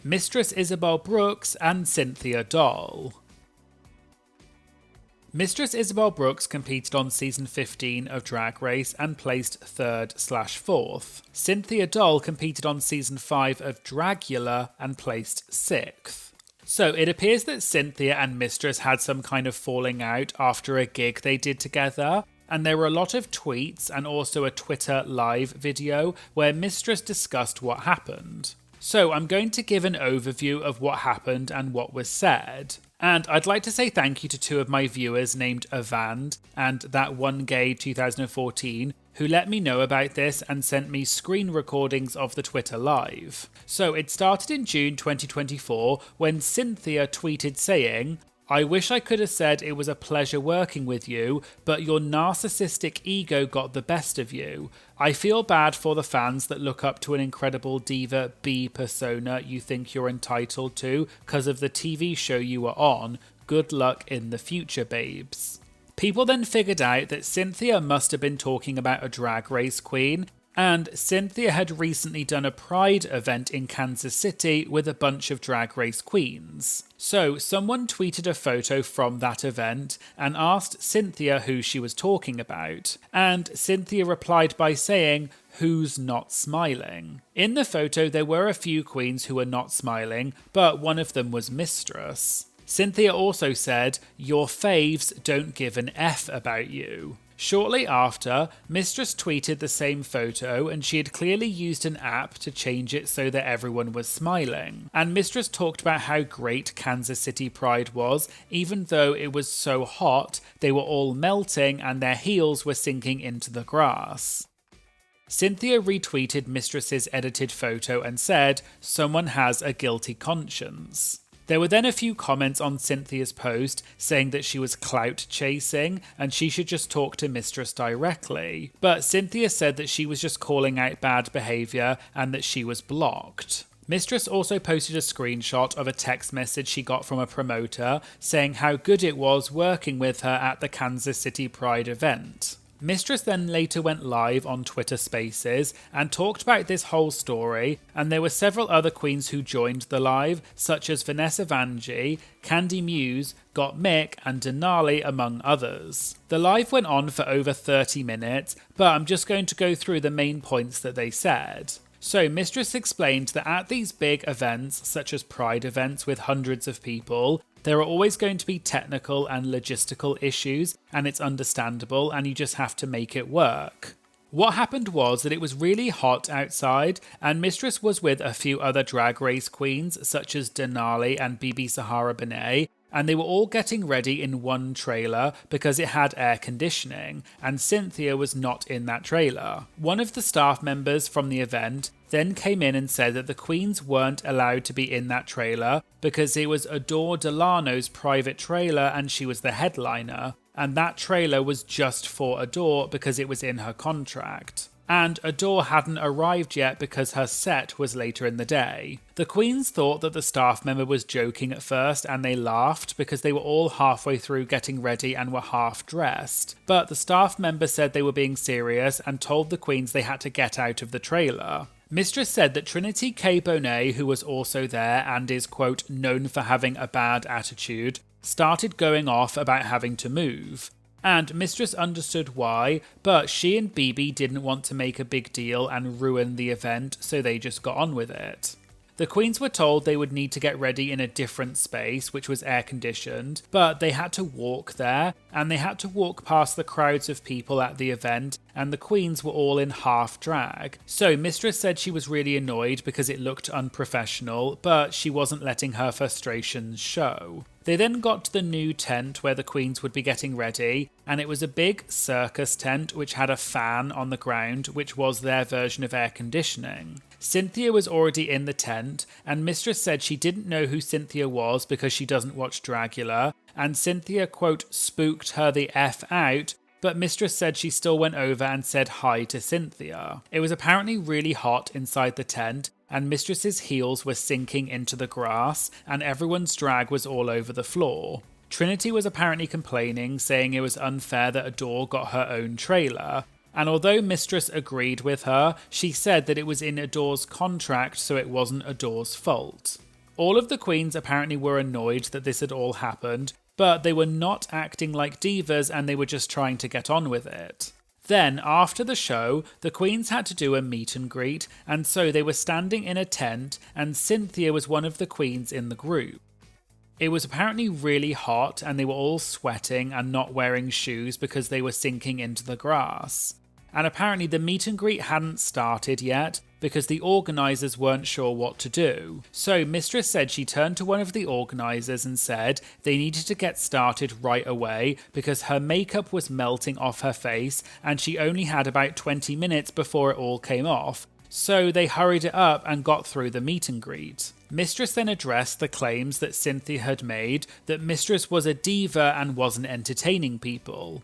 [SPEAKER 1] Mistress Isabelle Brooks and Cynthia Doll. Mistress Isabelle Brooks competed on season 15 of Drag Race and placed 3rd/4th. Cynthia Doll competed on season 5 of Dragula and placed 6th. So it appears that Cynthia and Mistress had some kind of falling out after a gig they did together. And there were a lot of tweets and also a Twitter live video where Mistress discussed what happened. So I'm going to give an overview of what happened and what was said. And I'd like to say thank you to two of my viewers named Avand and That One Gay 2014 who let me know about this and sent me screen recordings of the Twitter live. So it started in June 2024 when Cynthia tweeted saying, I wish I could have said it was a pleasure working with you, but your narcissistic ego got the best of you. I feel bad for the fans that look up to an incredible diva B persona you think you're entitled to because of the TV show you were on. Good luck in the future, babes. People then figured out that Cynthia must have been talking about a Drag Race queen, and Cynthia had recently done a Pride event in Kansas City with a bunch of Drag Race queens. So someone tweeted a photo from that event and asked Cynthia who she was talking about. And Cynthia replied by saying, "Who's not smiling?" In the photo there were a few queens who were not smiling, but one of them was Mistress. Cynthia also said, "Your faves don't give an F about you." Shortly after, Mistress tweeted the same photo and she had clearly used an app to change it so that everyone was smiling. And Mistress talked about how great Kansas City Pride was, even though it was so hot, they were all melting and their heels were sinking into the grass. Cynthia retweeted Mistress's edited photo and said, "Someone has a guilty conscience." There were then a few comments on Cynthia's post saying that she was clout chasing and she should just talk to Mistress directly. But Cynthia said that she was just calling out bad behaviour and that she was blocked. Mistress also posted a screenshot of a text message she got from a promoter saying how good it was working with her at the Kansas City Pride event. Mistress then later went live on Twitter Spaces and talked about this whole story, and there were several other queens who joined the live, such as Vanessa Vanjie, Candy Muse, Got Mick and Denali, among others. The live went on for over 30 minutes, but I'm just going to go through the main points that they said. So Mistress explained that at these big events, such as Pride events with hundreds of people, there are always going to be technical and logistical issues, and it's understandable, and you just have to make it work. What happened was that it was really hot outside, and Mistress was with a few other Drag Race queens, such as Denali and Bibi Sahara Benet, and they were all getting ready in one trailer because it had air conditioning, and Cynthia was not in that trailer. One of the staff members from the event then came in and said that the queens weren't allowed to be in that trailer because it was Adore Delano's private trailer and she was the headliner, and that trailer was just for Adore because it was in her contract. And Adore hadn't arrived yet because her set was later in the day. The queens thought that the staff member was joking at first, and they laughed because they were all halfway through getting ready and were half dressed. But the staff member said they were being serious and told the queens they had to get out of the trailer. Mistress said that Trinity K. Bonet, who was also there and is, quote, known for having a bad attitude, started going off about having to move. And Mistress understood why, but she and Bibi didn't want to make a big deal and ruin the event, so they just got on with it. The queens were told they would need to get ready in a different space, which was air-conditioned, but they had to walk there, and they had to walk past the crowds of people at the event, and the queens were all in half drag. So Mistress said she was really annoyed because it looked unprofessional, but she wasn't letting her frustrations show. They then got to the new tent where the queens would be getting ready, and it was a big circus tent which had a fan on the ground, which was their version of air conditioning. Cynthia was already in the tent, and Mistress said she didn't know who Cynthia was because she doesn't watch Dragula, and Cynthia, quote, spooked her the F out, but Mistress said she still went over and said hi to Cynthia. It was apparently really hot inside the tent, and Mistress's heels were sinking into the grass, and everyone's drag was all over the floor. Trinity was apparently complaining, saying it was unfair that Adore got her own trailer, and although Mistress agreed with her, she said that it was in Adore's contract, so it wasn't Adore's fault. All of the queens apparently were annoyed that this had all happened, but they were not acting like divas and they were just trying to get on with it. Then, after the show, the queens had to do a meet and greet, and so they were standing in a tent, and Cynthia was one of the queens in the group. It was apparently really hot, and they were all sweating and not wearing shoes because they were sinking into the grass. And apparently the meet and greet hadn't started yet because the organisers weren't sure what to do. So Mistress said she turned to one of the organisers and said they needed to get started right away because her makeup was melting off her face and she only had about 20 minutes before it all came off. So they hurried it up and got through the meet and greet. Mistress then addressed the claims that Cynthia had made that Mistress was a diva and wasn't entertaining people.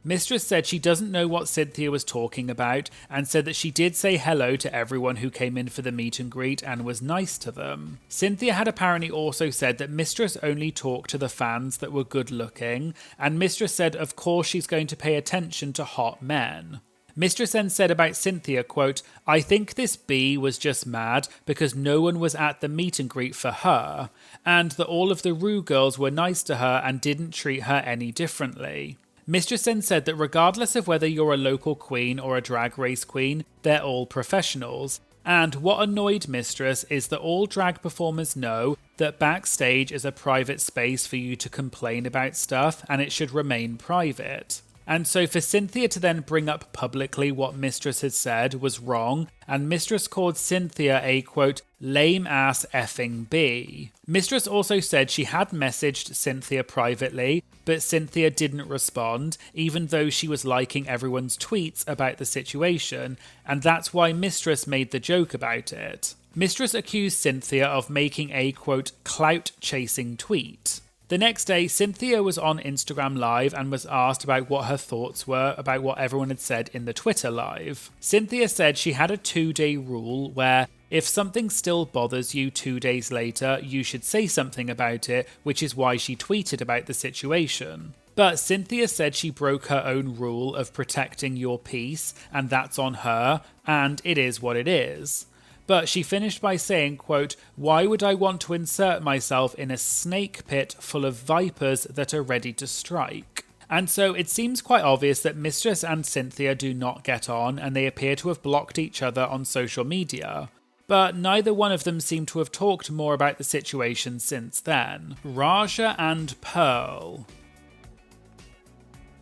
[SPEAKER 1] Mistress said she doesn't know what Cynthia was talking about and said that she did say hello to everyone who came in for the meet and greet and was nice to them. Cynthia had apparently also said that Mistress only talked to the fans that were good looking, and Mistress said of course she's going to pay attention to hot men. Mistress then said about Cynthia, quote, I think this bee was just mad because no one was at the meet and greet for her, and that all of the Ru girls were nice to her and didn't treat her any differently. Mistress then said that regardless of whether you're a local queen or a drag race queen, they're all professionals. And what annoyed Mistress is that all drag performers know that backstage is a private space for you to complain about stuff and it should remain private. And so for Cynthia to then bring up publicly what Mistress had said was wrong, and Mistress called Cynthia a, quote, lame ass effing bee. Mistress also said she had messaged Cynthia privately, but Cynthia didn't respond, even though she was liking everyone's tweets about the situation, and that's why Mistress made the joke about it. Mistress accused Cynthia of making a, quote, clout-chasing tweet. The next day, Cynthia was on Instagram Live and was asked about what her thoughts were about what everyone had said in the Twitter Live. Cynthia said she had a 2-day rule where If something still bothers you 2 days later, you should say something about it, which is why she tweeted about the situation. But Cynthia said she broke her own rule of protecting your peace, and that's on her, and it is what it is. But she finished by saying, quote, "Why would I want to insert myself in a snake pit full of vipers that are ready to strike?" And so it seems quite obvious that Mistress and Cynthia do not get on, and they appear to have blocked each other on social media. But neither one of them seem to have talked more about the situation since then. Raja and Pearl.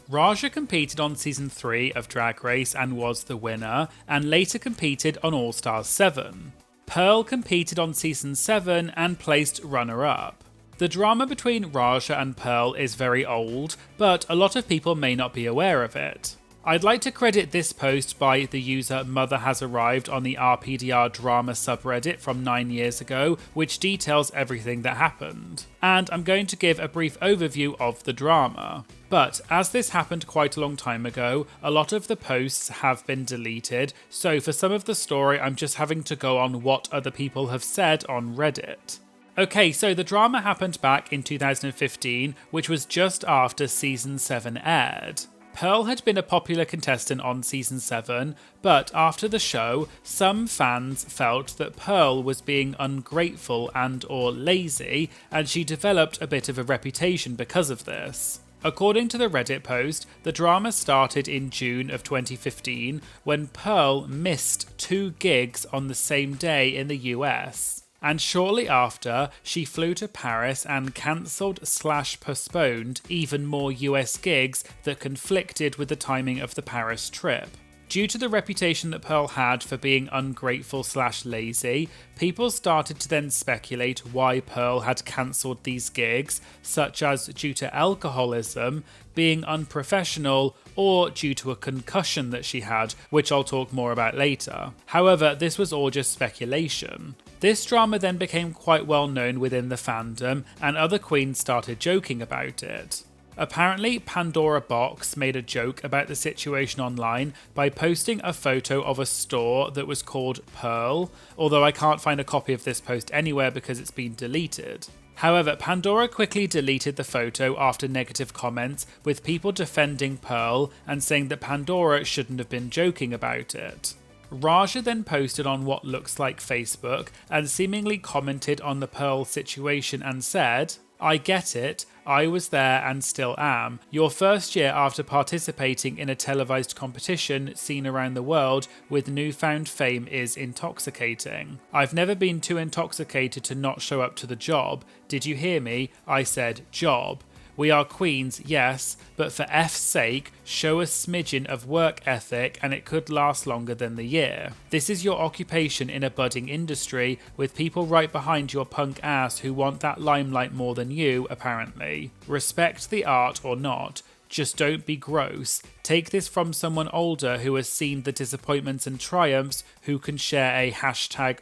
[SPEAKER 1] Raja competed on season 3 of Drag Race and was the winner, and later competed on All Stars 7. Pearl competed on season 7 and placed runner-up. The drama between Raja and Pearl is very old, but a lot of people may not be aware of it. I'd like to credit this post by the user Mother Has Arrived on the RPDR drama subreddit from 9 years ago, which details everything that happened. And I'm going to give a brief overview of the drama. But as this happened quite a long time ago, a lot of the posts have been deleted, so for some of the story I'm just having to go on what other people have said on Reddit. Okay, so the drama happened back in 2015, which was just after season 7 aired. Pearl had been a popular contestant on season 7, but after the show, some fans felt that Pearl was being ungrateful and or lazy, and she developed a bit of a reputation because of this. According to the Reddit post, the drama started in June of 2015 when Pearl missed 2 gigs on the same day in the US. And shortly after, she flew to Paris and cancelled/postponed even more US gigs that conflicted with the timing of the Paris trip. Due to the reputation that Pearl had for being ungrateful/lazy, people started to then speculate why Pearl had cancelled these gigs, such as due to alcoholism, being unprofessional, or due to a concussion that she had, which I'll talk more about later. However, this was all just speculation. This drama then became quite well known within the fandom, and other queens started joking about it. Apparently, Pandora Box made a joke about the situation online by posting a photo of a store that was called Pearl, although I can't find a copy of this post anywhere because it's been deleted. However, Pandora quickly deleted the photo after negative comments, with people defending Pearl and saying that Pandora shouldn't have been joking about it. Raja then posted on what looks like Facebook and seemingly commented on the Pearl situation and said, "I get it, I was there and still am. Your first year after participating in a televised competition seen around the world with newfound fame is intoxicating. I've never been too intoxicated to not show up to the job. Did you hear me? I said job. We are queens, yes, but for F's sake, show a smidgen of work ethic and it could last longer than the year. This is your occupation in a budding industry with people right behind your punk ass who want that limelight more than you, apparently. Respect the art or not. Just don't be gross. Take this from someone older who has seen the disappointments and triumphs who can share a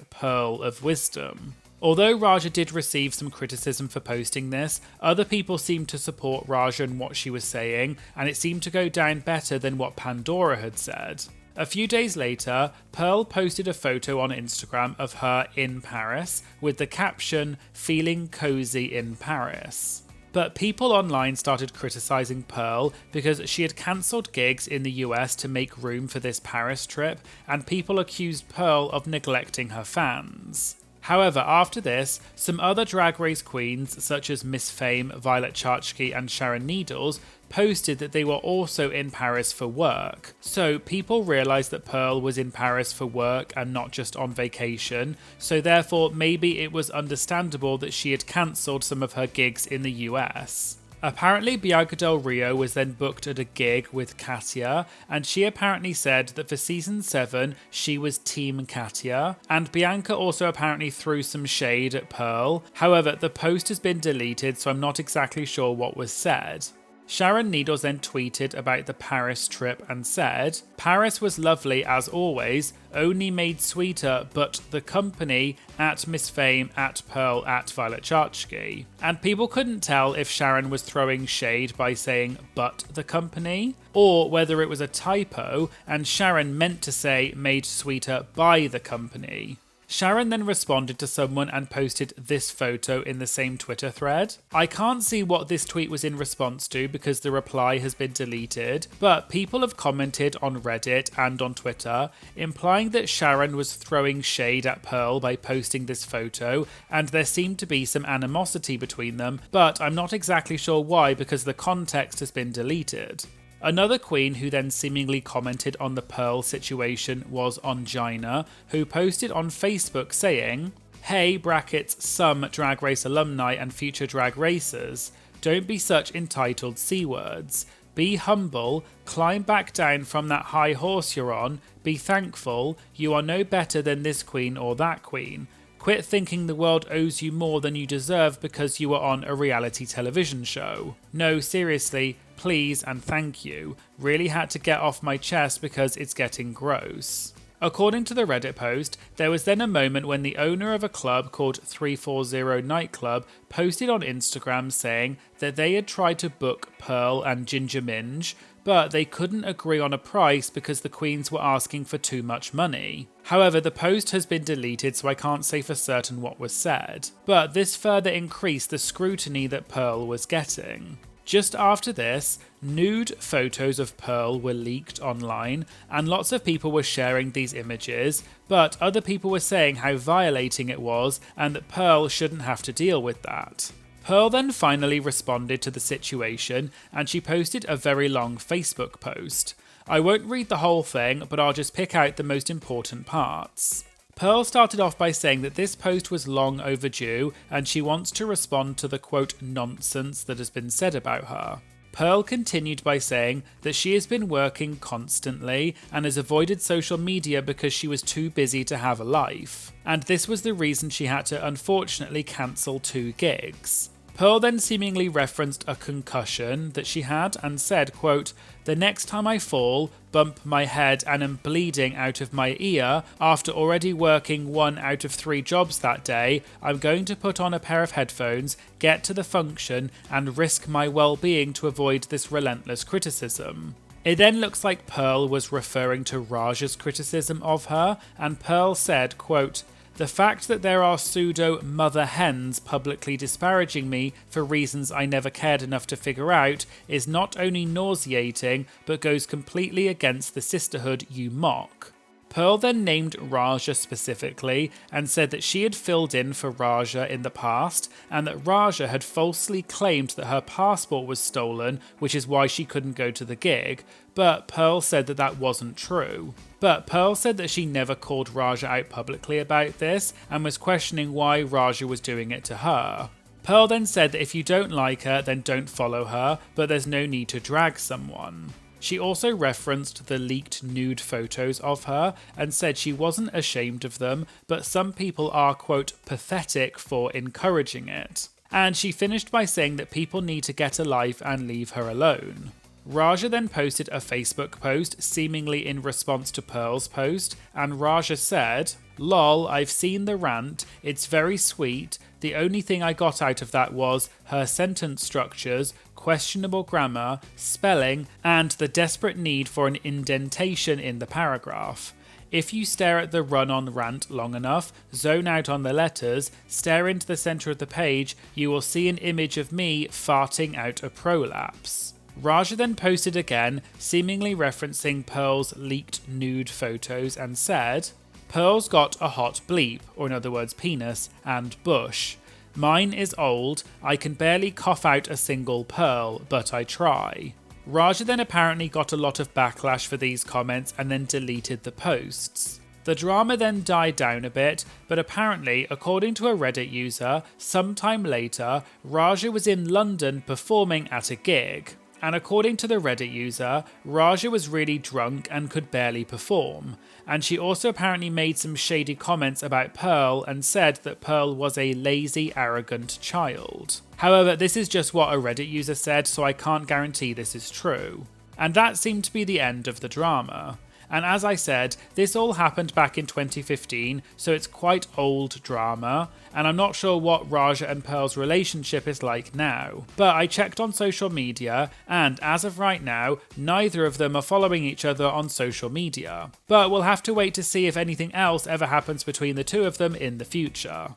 [SPEAKER 1] #Pearl of wisdom." Although Raja did receive some criticism for posting this, other people seemed to support Raja and what she was saying, and it seemed to go down better than what Pandora had said. A few days later, Pearl posted a photo on Instagram of her in Paris with the caption, "Feeling cozy in Paris." But people online started criticising Pearl because she had cancelled gigs in the US to make room for this Paris trip, and people accused Pearl of neglecting her fans. However, after this, some other Drag Race queens, such as Miss Fame, Violet Chachki and Sharon Needles, posted that they were also in Paris for work. So people realised that Pearl was in Paris for work and not just on vacation, so therefore maybe it was understandable that she had cancelled some of her gigs in the US. Apparently, Bianca Del Rio was then booked at a gig with Katya, and she apparently said that for season 7, she was Team Katya, and Bianca also apparently threw some shade at Pearl. However, the post has been deleted, so I'm not exactly sure what was said. Sharon Needles then tweeted about the Paris trip and said, "Paris was lovely as always, only made sweeter, but the company at Miss Fame, at Pearl, at Violet Chachki." And people couldn't tell if Sharon was throwing shade by saying "but the company," or whether it was a typo and Sharon meant to say "made sweeter by the company." Sharon then responded to someone and posted this photo in the same Twitter thread. I can't see what this tweet was in response to because the reply has been deleted, but people have commented on Reddit and on Twitter, implying that Sharon was throwing shade at Pearl by posting this photo, and there seemed to be some animosity between them, but I'm not exactly sure why because the context has been deleted. Another queen who then seemingly commented on the Pearl situation was Ongina, who posted on Facebook saying, "Hey brackets some Drag Race alumni and future drag racers, don't be such entitled C-words. Be humble, climb back down from that high horse you're on, be thankful, you are no better than this queen or that queen. Quit thinking the world owes you more than you deserve because you are on a reality television show. No, seriously, please and thank you. Really had to get off my chest because it's getting gross." According to the Reddit post, there was then a moment when the owner of a club called 340 Nightclub posted on Instagram saying that they had tried to book Pearl and Ginger Minge, but they couldn't agree on a price because the queens were asking for too much money. However, the post has been deleted, so I can't say for certain what was said, but this further increased the scrutiny that Pearl was getting. Just after this, nude photos of Pearl were leaked online, and lots of people were sharing these images, but other people were saying how violating it was and that Pearl shouldn't have to deal with that. Pearl then finally responded to the situation, and she posted a very long Facebook post. I won't read the whole thing, but I'll just pick out the most important parts. Pearl started off by saying that this post was long overdue and she wants to respond to the quote nonsense that has been said about her. Pearl continued by saying that she has been working constantly and has avoided social media because she was too busy to have a life, and this was the reason she had to unfortunately cancel 2 gigs. Pearl then seemingly referenced a concussion that she had and said, quote, "The next time I fall, bump my head and am bleeding out of my ear after already working 1 out of 3 jobs that day, I'm going to put on a pair of headphones, get to the function and risk my well-being to avoid this relentless criticism." It then looks like Pearl was referring to Raja's criticism of her, and Pearl said, quote, "The fact that there are pseudo mother hens publicly disparaging me for reasons I never cared enough to figure out is not only nauseating, but goes completely against the sisterhood you mock." Pearl then named Raja specifically and said that she had filled in for Raja in the past and that Raja had falsely claimed that her passport was stolen, which is why she couldn't go to the gig, but Pearl said that that wasn't true. But Pearl said that she never called Raja out publicly about this and was questioning why Raja was doing it to her. Pearl then said that if you don't like her, then don't follow her, but there's no need to drag someone. She also referenced the leaked nude photos of her and said she wasn't ashamed of them, but some people are, quote, pathetic for encouraging it. And she finished by saying that people need to get a life and leave her alone. Raja then posted a Facebook post seemingly in response to Pearl's post, and Raja said, "Lol, I've seen the rant, it's very sweet. The only thing I got out of that was her sentence structures, questionable grammar, spelling, and the desperate need for an indentation in the paragraph. If you stare at the run-on rant long enough, zone out on the letters, stare into the centre of the page, you will see an image of me farting out a prolapse." Raja then posted again, seemingly referencing Pearl's leaked nude photos and said, "Pearl's got a hot bleep, or in other words penis, and bush. Mine is old, I can barely cough out a single Pearl, but I try." Raja then apparently got a lot of backlash for these comments and then deleted the posts. The drama then died down a bit, but apparently, according to a Reddit user, sometime later, Raja was in London performing at a gig. And according to the Reddit user, Raja was really drunk and could barely perform. And she also apparently made some shady comments about Pearl and said that Pearl was a lazy, arrogant child. However, this is just what a Reddit user said, so I can't guarantee this is true. And that seemed to be the end of the drama. and as I said, this all happened back in 2015, so it's quite old drama, and I'm not sure what Raja and Pearl's relationship is like now. But I checked on social media, and as of right now, neither of them are following each other on social media. But we'll have to wait to see if anything else ever happens between the two of them in the future.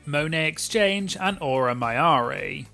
[SPEAKER 1] Monet X Change and Aura Mayari.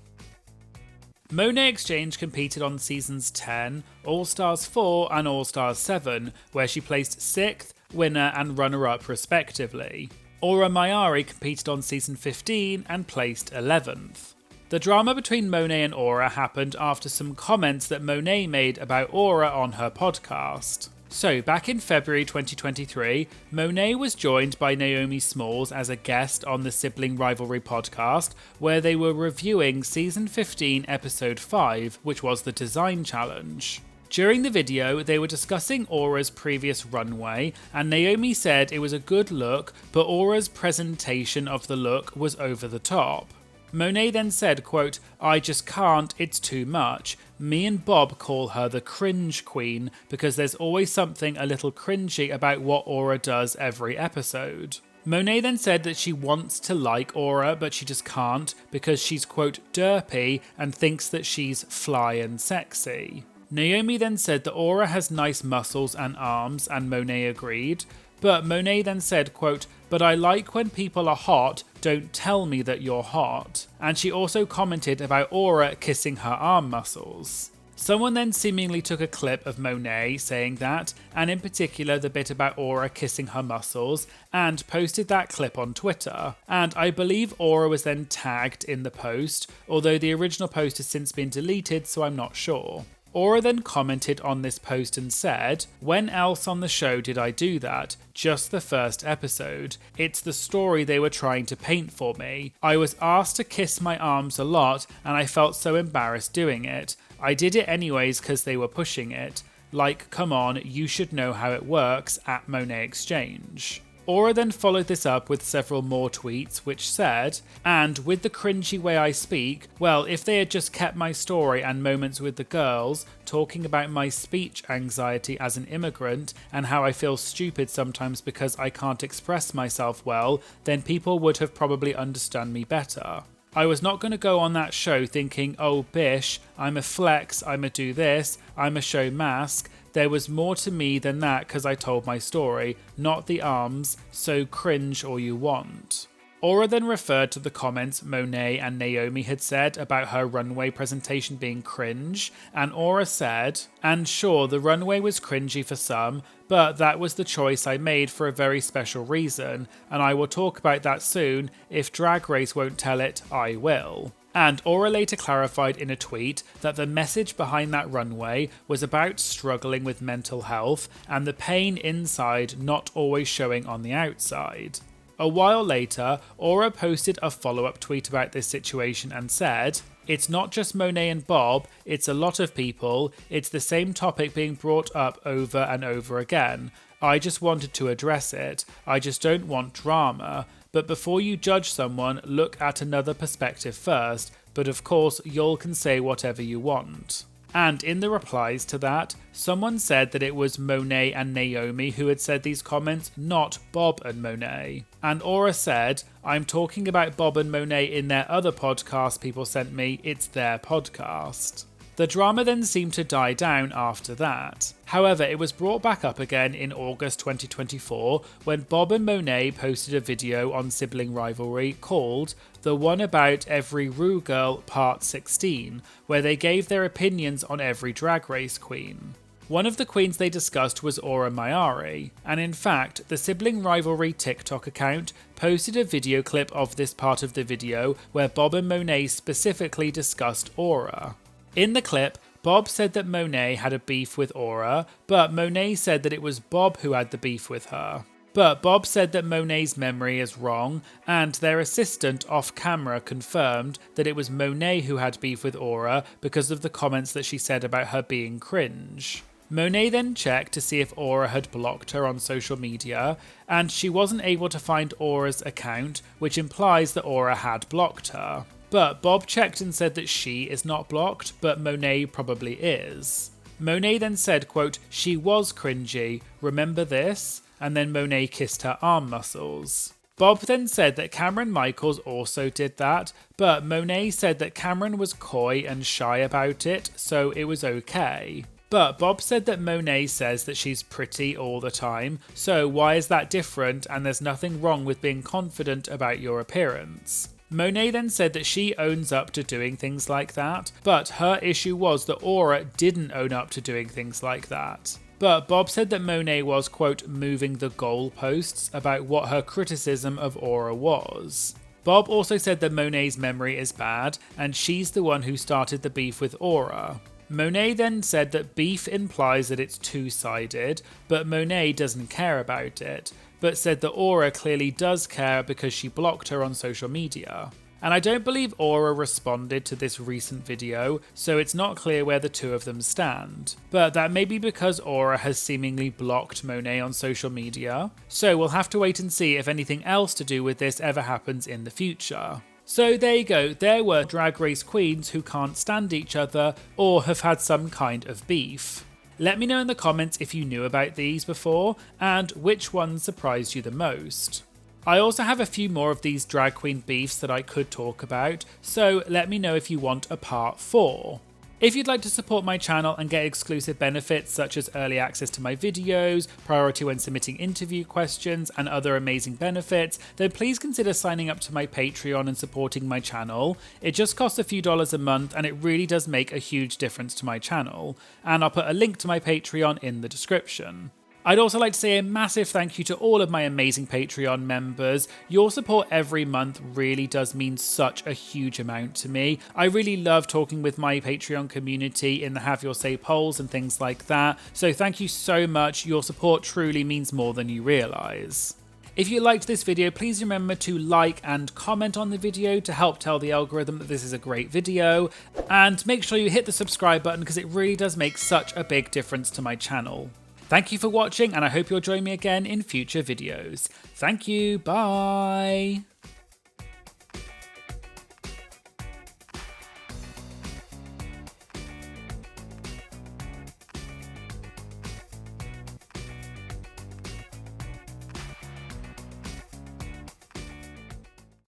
[SPEAKER 1] Monet X Change competed on seasons 10, All Stars 4 and All Stars 7, where she placed 6th, winner and runner-up respectively. Aura Mayari competed on season 15 and placed 11th. The drama between Monet and Aura happened after some comments that Monet made about Aura on her podcast. So, back in February 2023, Monet was joined by Naomi Smalls as a guest on the Sibling Rivalry podcast, where they were reviewing Season 15, Episode 5, which was the Design Challenge. During the video, they were discussing Aura's previous runway, and Naomi said it was a good look, but Aura's presentation of the look was over the top. Monet then said, quote, "I just can't, it's too much. Me and Bob call her the cringe queen because there's always something a little cringy about what Aura does every episode." Monet then said that she wants to like Aura, but she just can't because she's, quote, derpy and thinks that she's fly and sexy. Naomi then said that Aura has nice muscles and arms, and Monet agreed. But Monet then said, quote, "But I like when people are hot, don't tell me that you're hot." And she also commented about Aura kissing her arm muscles. Someone then seemingly took a clip of Monet saying that, and in particular the bit about Aura kissing her muscles, and posted that clip on Twitter. And I believe Aura was then tagged in the post, although the original post has since been deleted, so I'm not sure. Aura then commented on this post and said, "When else on the show did I do that? Just the first episode. It's the story they were trying to paint for me. I was asked to kiss my arms a lot and I felt so embarrassed doing it. I did it anyways because they were pushing it. Like, come on, you should know how it works at Monet Exchange." Aura then followed this up with several more tweets which said, "And with the cringy way I speak, well, if they had just kept my story and moments with the girls, talking about my speech anxiety as an immigrant and how I feel stupid sometimes because I can't express myself well, then people would have probably understood me better. I was not going to go on that show thinking, oh bish, I'm a flex, I'm a do this, I'm a show mask. There was more to me than that because I told my story, not the arms, so cringe all you want." Aura then referred to the comments Monet and Naomi had said about her runway presentation being cringe, and Aura said, "And sure, the runway was cringy for some, but that was the choice I made for a very special reason, and I will talk about that soon. If Drag Race won't tell it, I will." And Aura later clarified in a tweet that the message behind that runway was about struggling with mental health and the pain inside not always showing on the outside. A while later, Aura posted a follow-up tweet about this situation and said, "It's not just Monet and Bob, it's a lot of people, it's the same topic being brought up over and over again. I just wanted to address it, I just don't want drama. But before you judge someone, look at another perspective first, but of course y'all can say whatever you want." And in the replies to that, someone said that it was Monet and Naomi who had said these comments, not Bob and Monet. And Aura said, "I'm talking about Bob and Monet in their other podcast people sent me, it's their podcast." The drama then seemed to die down after that. However, it was brought back up again in August 2024 when Bob and Monet posted a video on Sibling Rivalry called The One About Every Ru Girl Part 16, where they gave their opinions on every Drag Race queen. One of the queens they discussed was Aura Mayari, and in fact, the Sibling Rivalry TikTok account posted a video clip of this part of the video where Bob and Monet specifically discussed Aura. In the clip, Bob said that Monet had a beef with Aura, but Monet said that it was Bob who had the beef with her. But Bob said that Monet's memory is wrong, and their assistant off camera confirmed that it was Monet who had beef with Aura because of the comments that she said about her being cringe. Monet then checked to see if Aura had blocked her on social media, and she wasn't able to find Aura's account, which implies that Aura had blocked her. But Bob checked and said that she is not blocked, but Monet probably is. Monet then said, quote, "She was cringy, remember this?" And then Monet kissed her arm muscles. Bob then said that Cameron Michaels also did that, but Monet said that Cameron was coy and shy about it, so it was okay. But Bob said that Monet says that she's pretty all the time, so why is that different and there's nothing wrong with being confident about your appearance? Monet then said that she owns up to doing things like that, but her issue was that Aura didn't own up to doing things like that. But Bob said that Monet was, quote, moving the goalposts about what her criticism of Aura was. Bob also said that Monet's memory is bad, and she's the one who started the beef with Aura. Monet then said that beef implies that it's two-sided, but Monet doesn't care about it, but said that Aura clearly does care because she blocked her on social media. And I don't believe Aura responded to this recent video, so it's not clear where the two of them stand. But that may be because Aura has seemingly blocked Monet on social media, so we'll have to wait and see if anything else to do with this ever happens in the future. So there you go, there were Drag Race queens who can't stand each other or have had some kind of beef. Let me know in the comments if you knew about these before and which ones surprised you the most. I also have a few more of these drag queen beefs that I could talk about, so let me know if you want a part 4. If you'd like to support my channel and get exclusive benefits such as early access to my videos, priority when submitting interview questions, and other amazing benefits, then please consider signing up to my Patreon and supporting my channel. It just costs a few dollars a month and it really does make a huge difference to my channel, and I'll put a link to my Patreon in the description. I'd also like to say a massive thank you to all of my amazing Patreon members. Your support every month really does mean such a huge amount to me. I really love talking with my Patreon community in the Have Your Say polls and things like that, so thank you so much. Your support truly means more than you realise. If you liked this video, please remember to like and comment on the video to help tell the algorithm that this is a great video, and make sure you hit the subscribe button because it really does make such a big difference to my channel. Thank you for watching, and I hope you'll join me again in future videos. Thank you, bye!